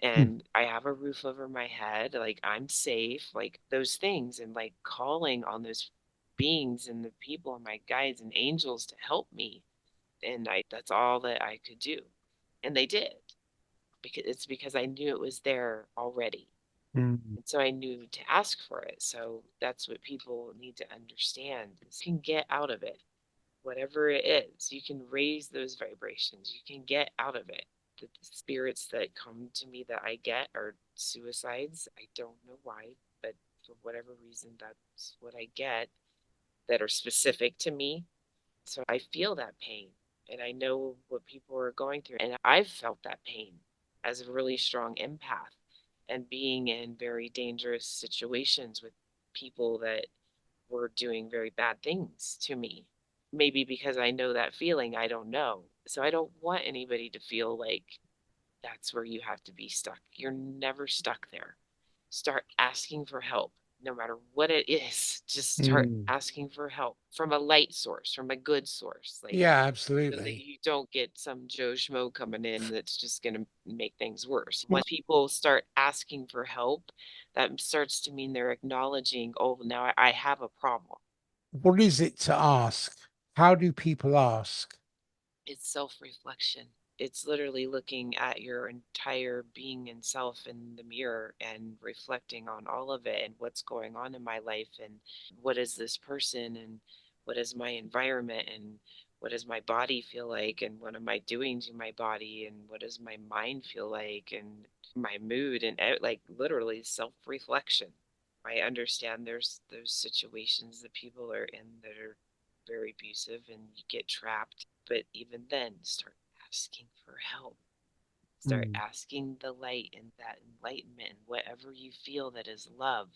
Hmm. And I have a roof over my head. Like, I'm safe, like those things, and like calling on those beings and the people and my guides and angels to help me. And that's all that I could do. And they did, because I knew it was there already. Mm. And so I knew to ask for it. So that's what people need to understand is you can get out of it. Whatever it is, you can raise those vibrations. You can get out of it. The spirits that come to me that I get are suicides. I don't know why, but for whatever reason, that's what I get that are specific to me. So I feel that pain and I know what people are going through. And I've felt that pain as a really strong empath and being in very dangerous situations with people that were doing very bad things to me. Maybe because I know that feeling, I don't know. So I don't want anybody to feel like that's where you have to be stuck. You're never stuck there. Start asking for help, no matter what it is. Just start Mm. asking for help from a light source, from a good source. Like, Yeah, so that absolutely. you don't get some Joe Schmo coming in that's just going to make things worse. When people start asking for help, that starts to mean they're acknowledging, oh, now I have a problem. What is it to ask? How do people ask? It's self-reflection. It's literally looking at your entire being and self in the mirror and reflecting on all of it and what's going on in my life and what is this person and what is my environment and what does my body feel like and what am I doing to my body and what does my mind feel like and my mood and like literally self-reflection. I understand there's those situations that people are in that are very abusive and you get trapped. But even then, start asking for help. Start Mm. asking the light and that enlightenment and whatever you feel that is love.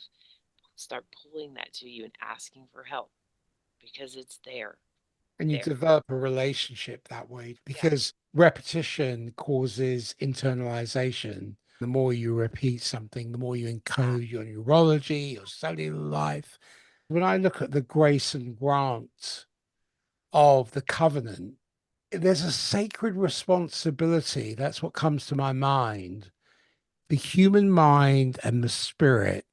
Start pulling that to you and asking for help because it's there. And you There. develop a relationship that way Yeah. because repetition causes internalization. The more you repeat something, the more you encode your neurology, your cellular life. When I look at the grace and grant of the covenant, there's a sacred responsibility. That's what comes to my mind. The human mind and the spirit,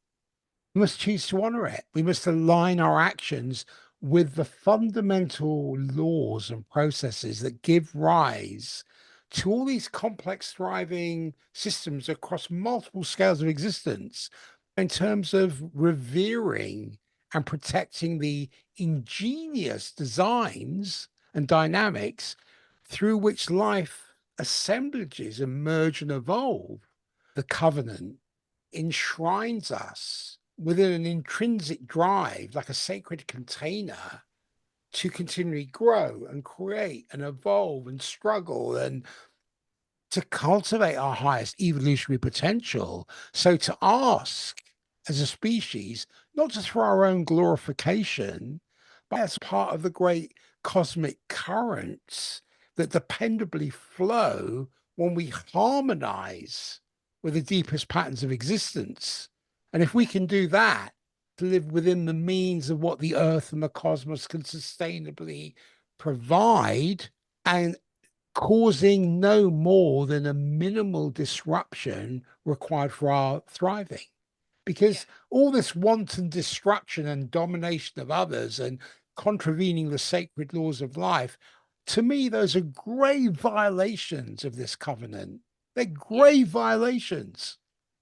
we must choose to honor it. We must align our actions with the fundamental laws and processes that give rise to all these complex, thriving systems across multiple scales of existence in terms of revering and protecting the ingenious designs and dynamics through which life assemblages emerge and evolve. The covenant enshrines us within an intrinsic drive, like a sacred container, to continually grow and create and evolve and struggle and to cultivate our highest evolutionary potential. So to ask as a species, not just for our own glorification, but as part of the great cosmic currents that dependably flow when we harmonize with the deepest patterns of existence. And if we Yeah. can do that, to live within the means of what the earth and the cosmos can sustainably provide and causing no more than a minimal disruption required for our thriving. Yeah. Because all this wanton destruction and domination of others and contravening the sacred laws of life, to me, those are grave violations of this covenant. They're Yeah. grave violations.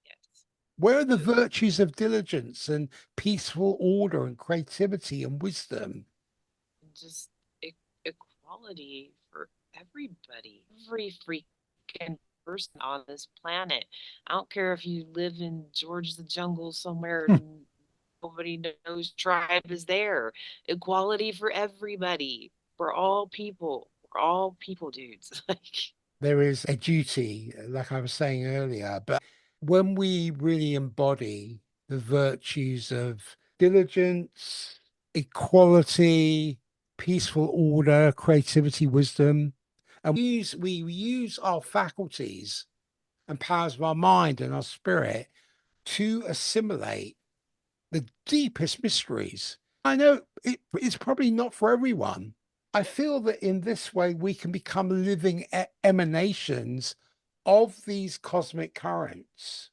Yes. Where are the So virtues of diligence and peaceful order and creativity and wisdom? just e- equality for everybody, every freaking person on this planet. I don't care if you live in George the Jungle somewhere and nobody knows tribe is there. Equality for everybody. We're all people. We're all people, dudes. Like, There is a duty, like I was saying earlier, but when we really embody the virtues of diligence, equality, peaceful order, creativity, wisdom, and we use our faculties and powers of our mind and our spirit to assimilate the deepest mysteries. I know it's probably not for everyone. I feel that in this way, we can become living emanations of these cosmic currents.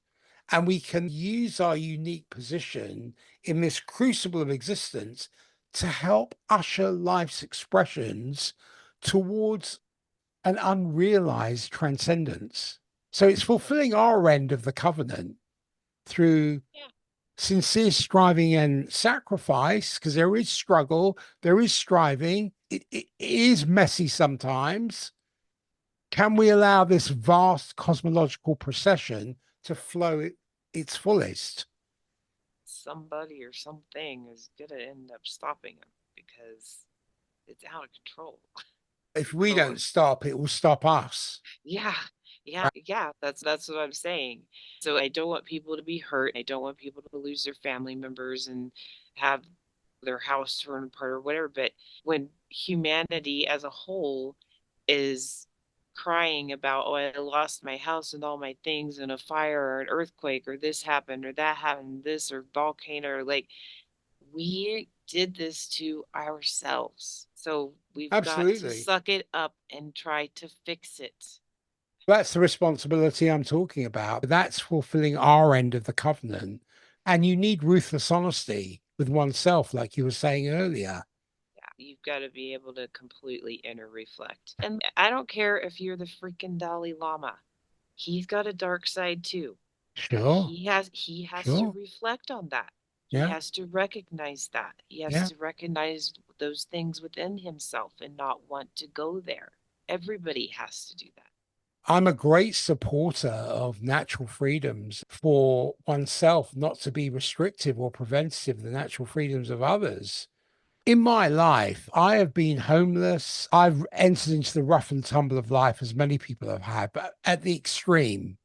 And we can use our unique position in this crucible of existence to help usher life's expressions towards an unrealized transcendence. So it's fulfilling our end of the covenant through Yeah. sincere striving and sacrifice, because there is struggle, there is striving. It is messy sometimes. Can we allow this vast cosmological procession to flow its fullest? Somebody or something is gonna end up stopping him because it's out of control. If we So don't stop, it will stop us. yeah, yeah, that's what I'm saying. So I don't want people to be hurt. I don't want people to lose their family members and have their house torn apart or whatever. But when humanity as a whole is crying about, oh, I lost my house and all my things in a fire or an earthquake or this happened or that happened, this or volcano, or like we did this to ourselves. So we've got to Absolutely. suck it up and try to fix it. That's the responsibility I'm talking about. That's fulfilling our end of the covenant. And you need ruthless honesty with oneself, like you were saying earlier. Yeah, you've got to be able to completely inner reflect. And I don't care if you're the freaking Dalai Lama. He's got a dark side too. Sure, He has to sure. reflect on that. He Yeah, has to recognize that. He has yeah. to recognize those things within himself and not want to go there. Everybody has to do that. I'm a great supporter of natural freedoms for oneself, not to be restrictive or preventative of the natural freedoms of others. In my life, I have been homeless. I've entered into the rough and tumble of life, as many people have had, but at the extreme,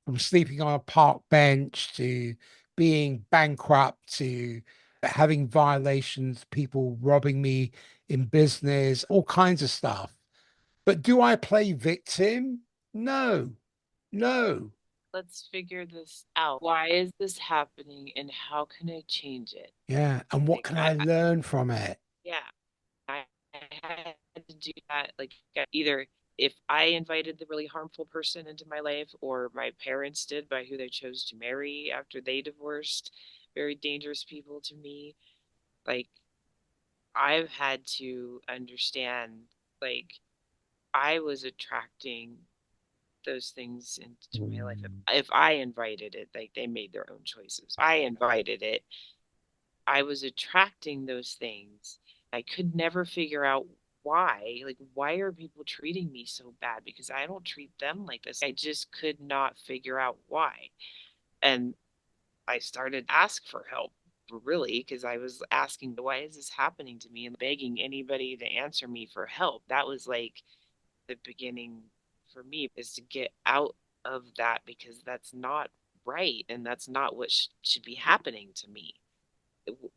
from sleeping on a park bench to being bankrupt to having violations, people robbing me in business, all kinds of stuff. But do I play victim? No, no. Let's figure this out. Why is this happening and how can I change it? Yeah. And what Like can I learn from it? yeah, I had to do that. Like either if I invited the really harmful person into my life or my parents did by who they chose to marry after they divorced, very dangerous people to me. Like I've had to understand like I was attracting those things into my life. Mm. If I invited it, like they made their own choices. I invited it. I was attracting those things. I could never figure out why. Like, why are people treating me so bad? Because I don't treat them like this. I just could not figure out why. And I started to ask for help, really, because I was asking, why is this happening to me? And begging anybody to answer me for help. That was like the beginning for me is to get out of that because that's not right and that's not what should be happening to me.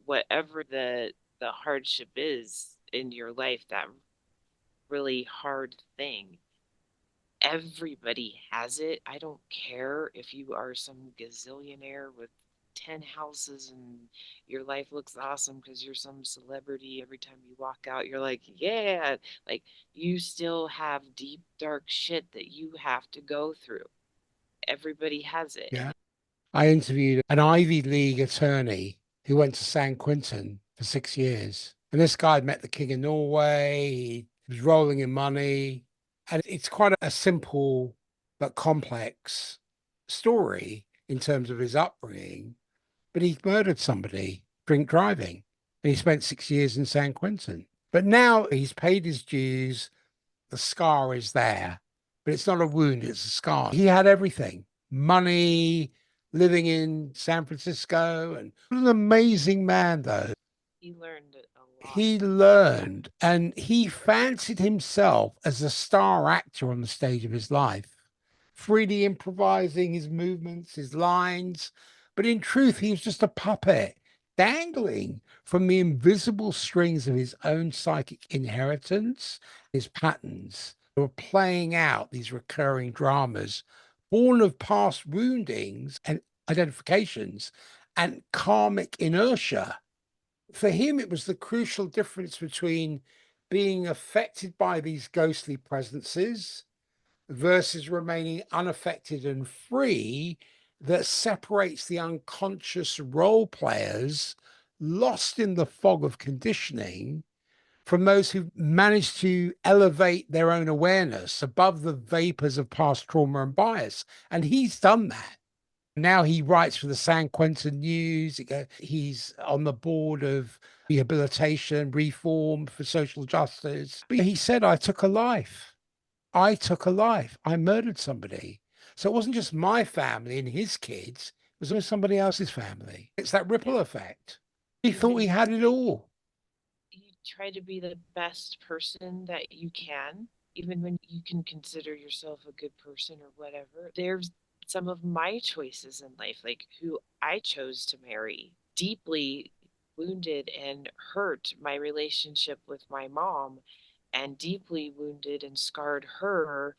Whatever the hardship is in your life, that really hard thing, everybody has it. I don't care if you are some gazillionaire with 10 houses and your life looks awesome because you're some celebrity. Every time you walk out, you're like, yeah, like you still have deep, dark shit that you have to go through. Everybody has it. Yeah. I interviewed an Ivy League attorney who went to San Quentin for 6 years. And this guy had met the King of Norway. He was rolling in money. And it's quite a simple but complex story in terms of his upbringing. But he murdered somebody, drink driving. And he spent 6 years in San Quentin. But now he's paid his dues. The scar is there, but it's not a wound, it's a scar. He had everything: money, living in San Francisco, and an amazing man, though. He learned a lot. He learned and he fancied himself as a star actor on the stage of his life, freely improvising his movements, his lines. But in truth, he was just a puppet dangling from the invisible strings of his own psychic inheritance, his patterns. They were playing out these recurring dramas born of past woundings and identifications and karmic inertia. For him, it was the crucial difference between being affected by these ghostly presences versus remaining unaffected and free that separates the unconscious role players lost in the fog of conditioning from those who managed to elevate their own awareness above the vapors of past trauma and bias. And he's done that. Now he writes for the San Quentin News. He's on the board of rehabilitation, reform for social justice. But he said, I took a life. I took a life. I murdered somebody. So it wasn't just my family and his kids, it was also somebody else's family. It's that ripple Yeah. effect. He thought he And had it all. you try to be the best person that you can, even when you can consider yourself a good person or whatever. There's some of my choices in life, like who I chose to marry, deeply wounded and hurt my relationship with my mom, and deeply wounded and scarred her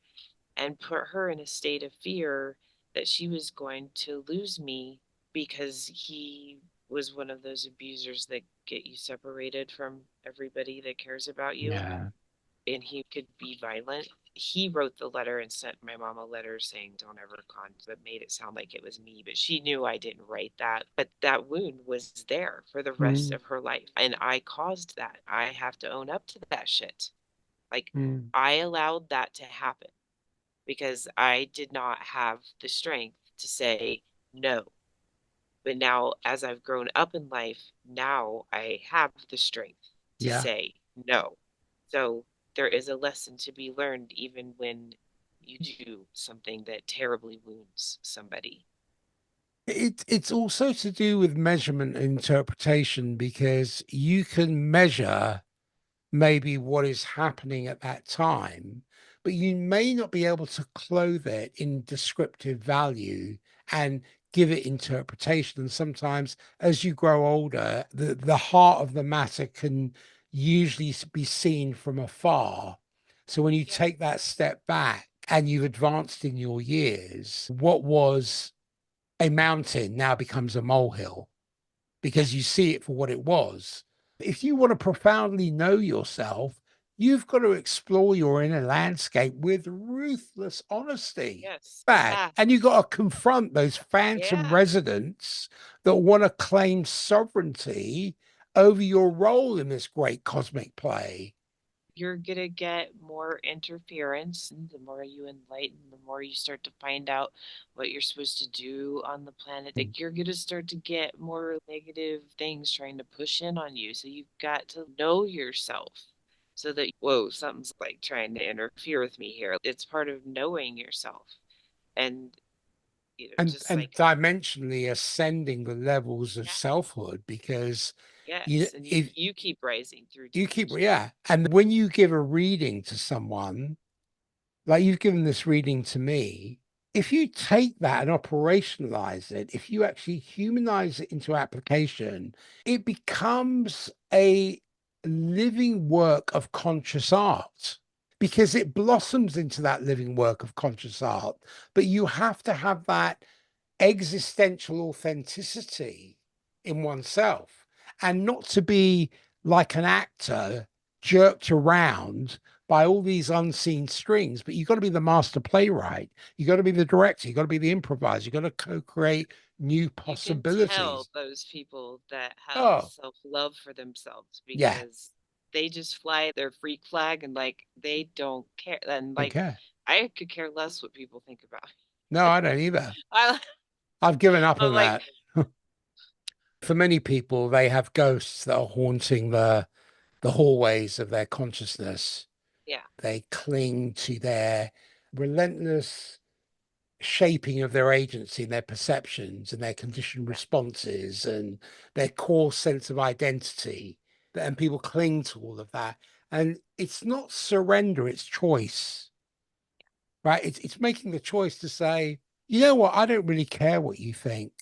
and put her in a state of fear that she was going to lose me because he was one of those abusers that get you separated from everybody that cares about you, Yeah. and he could be violent. He wrote the letter and sent my mom a letter saying don't ever con, but made it sound like it was me, but she knew I didn't write that. But that wound was there for the rest Mm, of her life, and I caused that. I have to own up to that shit. Like, mm. I allowed that to happen because I did not have the strength to say no. But now, as I've grown up in life, now I have the strength to Yeah. say no. So there is a lesson to be learned even when you do something that terribly wounds somebody. It's also to do with measurement and interpretation because you can measure maybe what is happening at that time, but you may not be able to clothe it in descriptive value and give it interpretation. And sometimes as you grow older, the heart of the matter can usually be seen from afar. So when you Yeah. take that step back and you've advanced in your years, what was a mountain now becomes a molehill because you Yes. see it for what it was. If you want to profoundly know yourself, you've got to explore your inner landscape with ruthless honesty. Yes. Bad. Yeah. And you got to confront those phantom Yeah. residents that want to claim sovereignty over your role in this great cosmic play. You're going to get more interference. The more you enlighten, the more you start to find out what you're supposed to do on the planet. Like, you're going to start to get more negative things trying to push in on you. So you've got to know yourself so that, whoa, something's like trying to interfere with me here. It's part of knowing yourself. And, just And like, dimensionally ascending the levels of yeah, selfhood because you yes. And you, if you keep rising through you keep dimension. yeah, and when you give a reading to someone like you've given this reading to me, if you take that and operationalize it, if you actually humanize it into application, it becomes a living work of conscious art because it blossoms into that living work of conscious art. But you have to have that existential authenticity in oneself and not to be like an actor jerked around by all these unseen strings, but you've got to be the master playwright. You've got to be the director. You've got to be the improviser. You've got to co-create new You can tell possibilities. those people that have Oh, self-love for themselves yeah. because they just fly their freak flag and like they don't care. And like Okay. I could care less what people think about No, me. I don't either. I, I've given up I'm on like, that. For many people, they have ghosts that are haunting the hallways of their consciousness. yeah, They cling to their relentless shaping of their agency and their perceptions and their conditioned yeah, responses and their core sense of identity. And people cling to all of that. And it's not surrender, it's choice, right? It's making the choice to say, you know what, I don't really care what you think.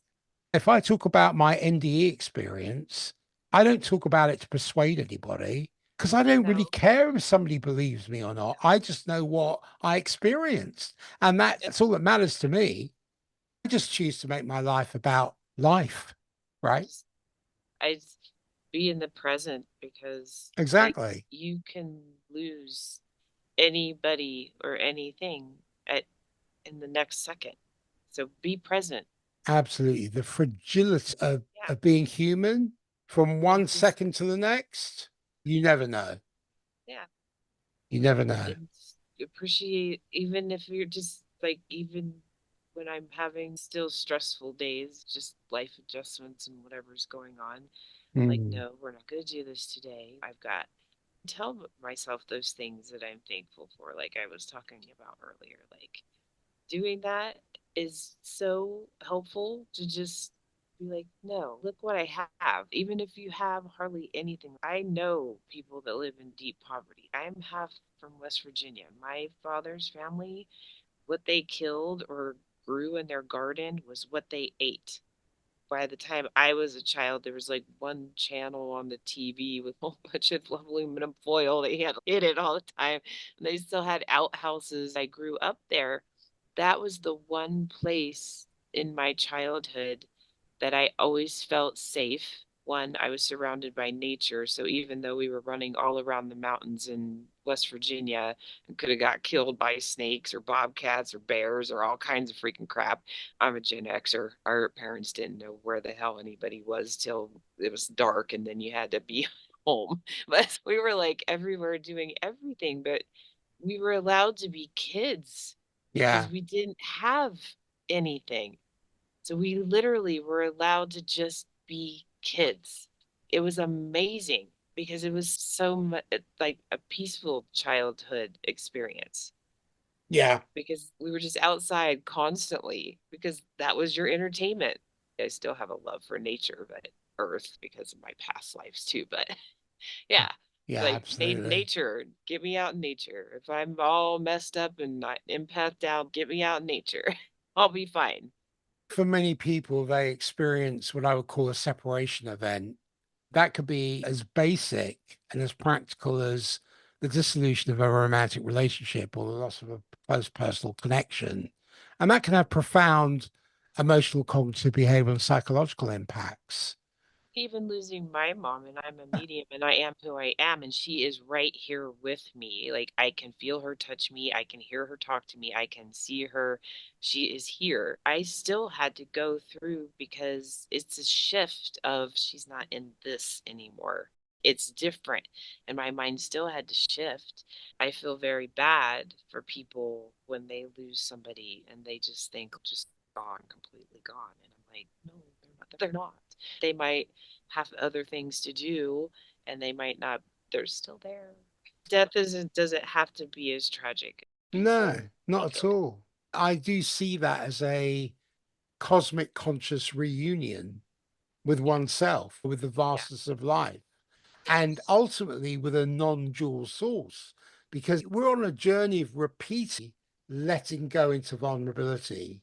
If I talk about my NDE experience, I don't talk about it to persuade anybody because I don't really no, care if somebody believes me or not. I just know what I experienced. And yep, that's all that matters to me. I just choose to make my life about life, right? just I just be in the present because like Exactly. you can lose anybody or anything at in the next second. So be present. Absolutely. The fragility Yeah. of being human from And one just second to the next, you never know. Yeah. You never know. And appreciate, even if you're just like, even when I'm having still stressful days, just life adjustments and whatever's going on. Like, Mm. no, we're not going to do this today. I've got tell myself those things that I'm thankful for, like I was talking about earlier. Like, doing that is so helpful to just be like, no, look what I have. Even if you have hardly anything, I know people that live in deep poverty. I'm half from West Virginia. My father's family, what they killed or grew in their garden was what they ate. By the time I was a child, there was like one channel on the TV with a whole bunch of aluminum foil. They had in it all the time. And they still had outhouses. I grew up there. That was the one place in my childhood that I always felt safe. One, I was surrounded by nature. So even though we were running all around the mountains in West Virginia and could have got killed by snakes or bobcats or bears or all kinds of freaking crap, I'm a Gen Xer. Our parents didn't know where the hell anybody was till it was dark and then you had to be home. But we were like everywhere doing everything, but we were allowed to be kids Yeah. because we didn't have anything. So we literally were allowed to just be kids. It was amazing because it was so much like a peaceful childhood experience Yeah. because we were just outside constantly because that was your entertainment. I still have a love for nature, but earth because of my past lives too. But yeah, Yeah, like absolutely. nature, get me out in nature. If I'm all messed up and not empath down, get me out in nature. I'll be fine. For many people, they experience what I would call a separation event. That could be as basic and as practical as the dissolution of a romantic relationship or the loss of a close personal connection. And that can have profound emotional, cognitive, behavioral, and psychological impacts. Even losing my mom, and I'm a medium and I am who I am, and she is right here with me. Like, I can feel her touch me, I can hear her talk to me, I can see her. She is here. I still had to go through because it's a shift of she's not in this anymore. It's different. And my mind still had to shift. I feel very bad for people when they lose somebody and they just think just gone, completely gone. And I'm like, no, they're not. They're not. They might have other things to do and they might not, they're still there. Death isn't, doesn't have to be as tragic. No, People not make at it. all. I do see that as a cosmic conscious reunion with oneself, with the Yeah. vastness of life, and Yes. ultimately with a non-dual source, because we're on a journey of repeating letting go into vulnerability.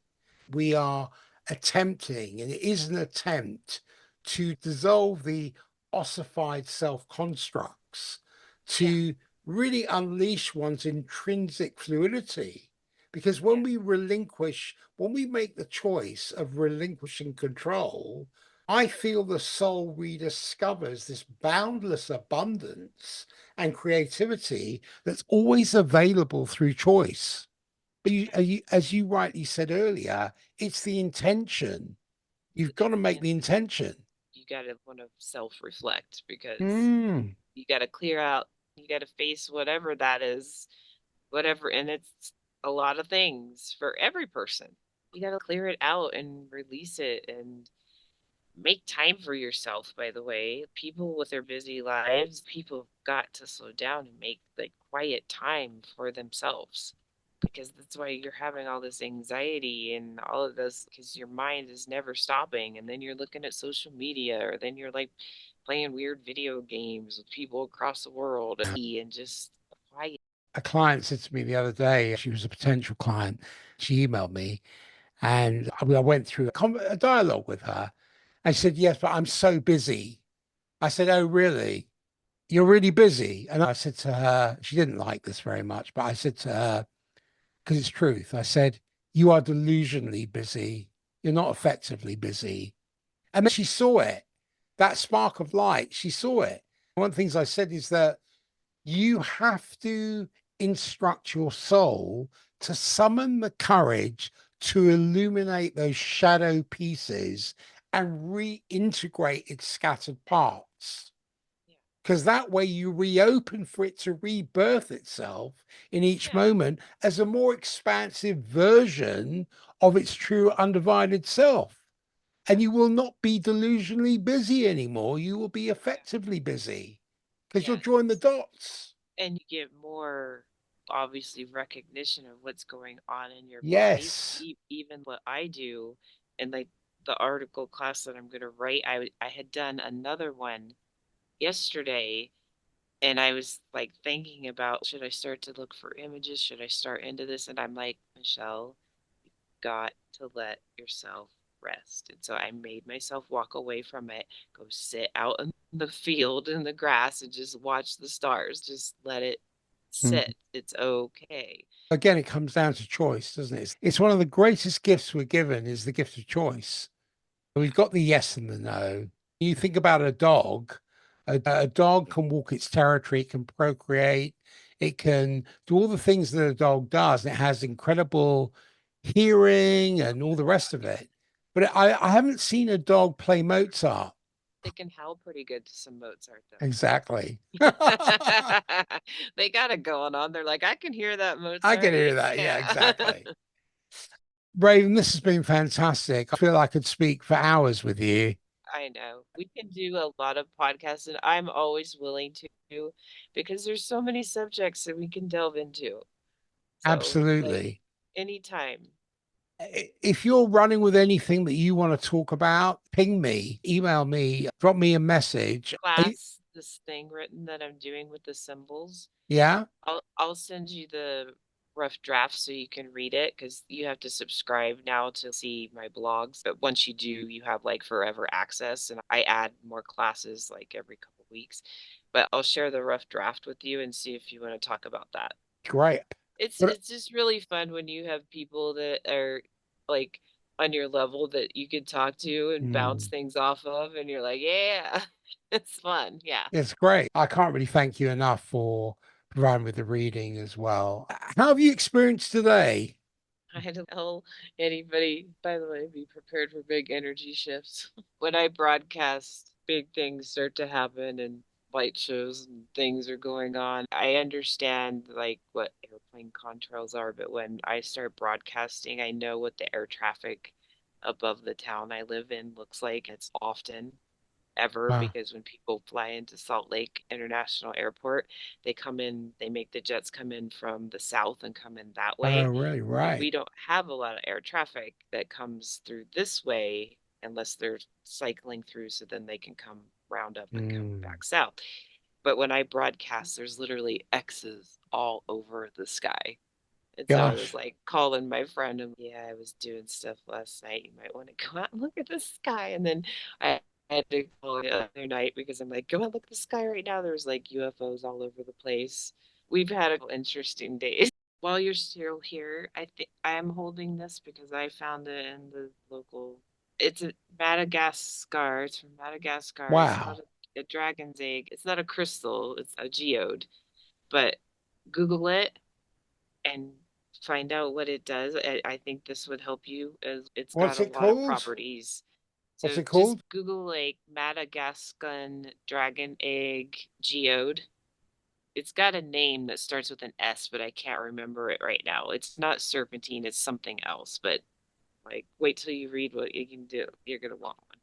We are attempting, and it is an attempt to dissolve the ossified self constructs, Yeah. to really unleash one's intrinsic fluidity. Because Yeah. when we make the choice of relinquishing control, I feel the soul rediscovers this boundless abundance and creativity that's always available through choice. As you rightly said earlier, it's the intention. You've got to It's the make the intention. you got to want to self reflect because Mm, you got to clear out, you got to face whatever that is, whatever. And it's a lot of things for every person. You got to clear it out and release it and make time for yourself. By the way, people with their busy lives, people have got to slow down and make like quiet time for themselves because that's why you're having all this anxiety and all of this because your mind is never stopping, and then you're looking at social media, or then you're like playing weird video games with people across the world and just quiet. a client said to me the other day, she was a potential client. She emailed me and I went through a dialogue with her. I said, yes, but I'm so busy. I said, oh, really? You're really busy? And I said to her, she didn't like this very much, but I said to her, because it's truth. I said, you are delusionally busy. You're not effectively busy. And then she saw it, that spark of light. She saw it. One of the things I said is that you have to instruct your soul to summon the courage to illuminate those shadow pieces and reintegrate its scattered parts. because that way you reopen for it to rebirth itself in each Yeah. moment as a more expansive version of its true undivided self. And you will not be delusionally busy anymore. You will be Yeah. effectively busy because you'll join the Yes. dots. And you get more, obviously, recognition of what's going on in your body. Yes. Even what I do, and like the article class that I'm going to write, I had done another one yesterday, and I was like thinking about, should I start to look for images? Should I start into this? And I'm like, Michelle, you've got to let yourself rest. And so I made myself walk away from it, go sit out in the field in the grass and just watch the stars. Just let it Mm. sit. It's okay. Again, it comes down to choice, doesn't it? It's one of the greatest gifts we're given is the gift of choice. We've got the yes and the no. You think about a dog, a dog can walk its territory, it can procreate, it can do all the things that a dog does. And it has incredible hearing and all the rest of it. But I haven't seen a dog play Mozart. They can howl pretty good to some Mozart, though. Exactly. They got it going on. They're like, I can hear that I can Mozart. hear that. Yeah, Yeah. exactly. Raven, this has been fantastic. I feel I could speak for hours with you. I know. We can do a lot of podcasts, and I'm always willing to because there's so many subjects that we can delve into. So, like, Absolutely. anytime. If you're running with anything that you want to talk about, ping me, email me, drop me a message. Class, this thing written that I'm doing with the symbols, Yeah. I'll send you the rough draft so you can read it because you have to subscribe now to see my blogs. But once you do, you have like forever access, and I add more classes like every couple weeks. But I'll share the rough draft with you and see if you want to talk about that. Great. It's But it's just really fun when you have people that are like on your level that you could talk to and bounce mm, things off of, and you're like, yeah, it's fun. Yeah. it's great. I can't really thank you enough for providing with the reading as well. How have you experienced today? I had to tell anybody, by the way, be prepared for big energy shifts. When I broadcast, big things start to happen and light shows and things are going on. I understand like what airplane contrails are, but when I start broadcasting, I know what the air traffic above the town I live in looks like. It's often ever Wow. because when people fly into Salt Lake International Airport, they come in, they make the jets come in from the south and come in that Oh, way. really? And Right. we don't have a lot of air traffic that comes through this way unless they're cycling through so then they can come round up and come Mm, back south. But when I broadcast, there's literally X's all over the sky. And so I was gosh. like calling my friend and yeah, I was doing stuff last night. You might want to go out and look at the sky. And then I had to call the other night because I'm like, go out look at the sky right now. There's like UFOs all over the place. We've had interesting days. While you're still here, I think I am holding this because I found it in the local. It's a Madagascar. It's from Madagascar. It's called Wow. a dragon's egg. It's not a crystal. It's a geode. But Google it and find out what it does. I think this would help you as it's got What's a it lot of called? properties. What's So it just called? Google like Madagascan dragon egg geode. It's got a name that starts with an S, but I can't remember it right now. It's not serpentine, it's something else. But like, wait till you read what you can do. You're gonna want one.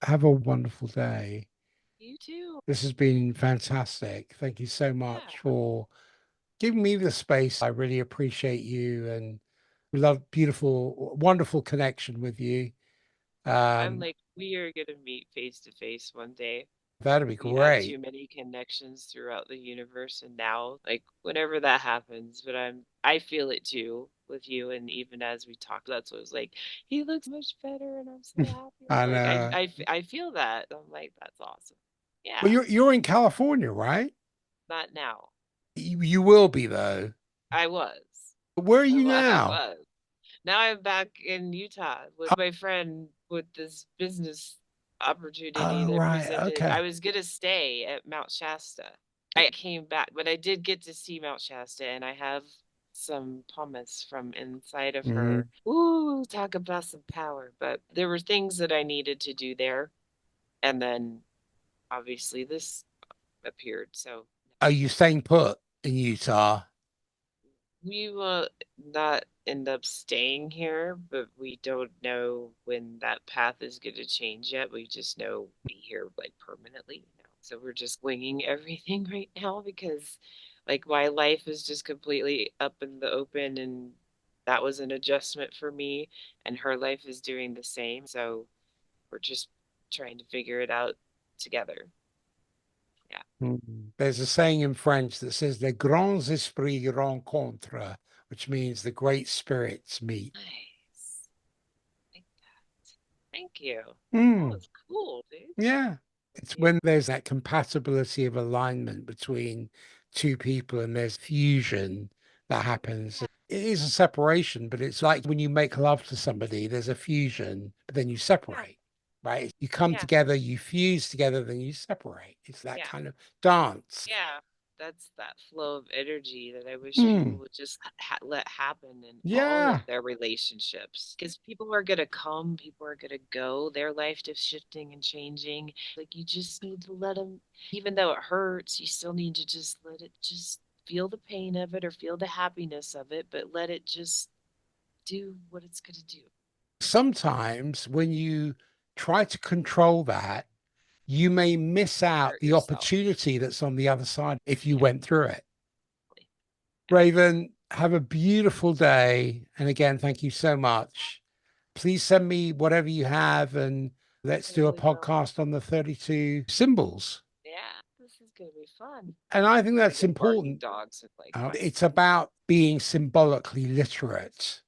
Have a wonderful day. You too. This has been fantastic. Thank you so much Yeah. for giving me the space. I really appreciate you and we love beautiful, wonderful connection with you. I'm Um, like, we are gonna meet face to face one day. that'd be We have great. too many connections throughout the universe, and now like whenever that happens, but I feel it too with you, and even as we talk, that's what it was like, he looks much better and I'm so happy. I'm And like I feel that. I'm like, that's awesome. well, Yeah. you're in California, right? Not now. You will be though. I was. Where are I, you I now? was. Now I'm back in Utah with my friend with this business opportunity Oh, that right. presented. I Okay. was gonna stay at Mount Shasta. I came back, but I did get to see Mount Shasta, and I have some pumice from inside of Mhm. her. Ooh, talk about some power. But there were things that I needed to do there. And then obviously this. appeared. So Are you staying put in Utah? we will not end up staying here, but we don't know when that path is going to change yet. We just know be here like permanently. So we're just winging everything right now because like my life is just completely up in the open and that was an adjustment for me and her life is doing the same. So we're just trying to figure it out together. Yeah. There's a saying in French that says "les grands esprits rencontrent," which means the great spirits meet. Nice. Like that. Thank you. That Mm. was cool, dude. Yeah. It's You. when there's that compatibility of alignment between two people and there's fusion that happens. Yeah. It is a separation, but it's like when you make love to somebody, there's a fusion, but then you Yeah. separate, right? You come Yeah. together, you fuse together, then you separate. It's that Yeah. kind of dance. Yeah, that's that flow of energy that I wish people Mm. would just let happen in all of Yeah. their relationships. Because people are going to come, people are going to go, their life is shifting and changing. Like, you just need to let them, even though it hurts, you still need to just let it just feel the pain of it or feel the happiness of it, but let it just do what it's going to do. Sometimes when you try to control that, you may miss out Hurt the yourself. opportunity that's on the other side if you Yeah. went through it. Yeah. Raven, have a beautiful day. And again, thank you so much. Please send me whatever you have and let's do a Totally will. podcast on the 32 symbols. Yeah, this is going to be fun. And I think I'm gonna that's get barking important. dogs and like find It's about being symbolically literate.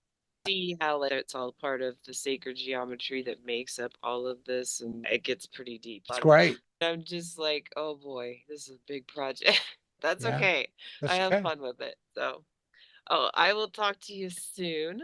see how like it's all part of the sacred geometry that makes up all of this, and it gets pretty deep. It's great. I'm just like, oh boy, this is a big project. That's Yeah, okay. I that's have okay. fun with it. So, oh, I will talk to you soon.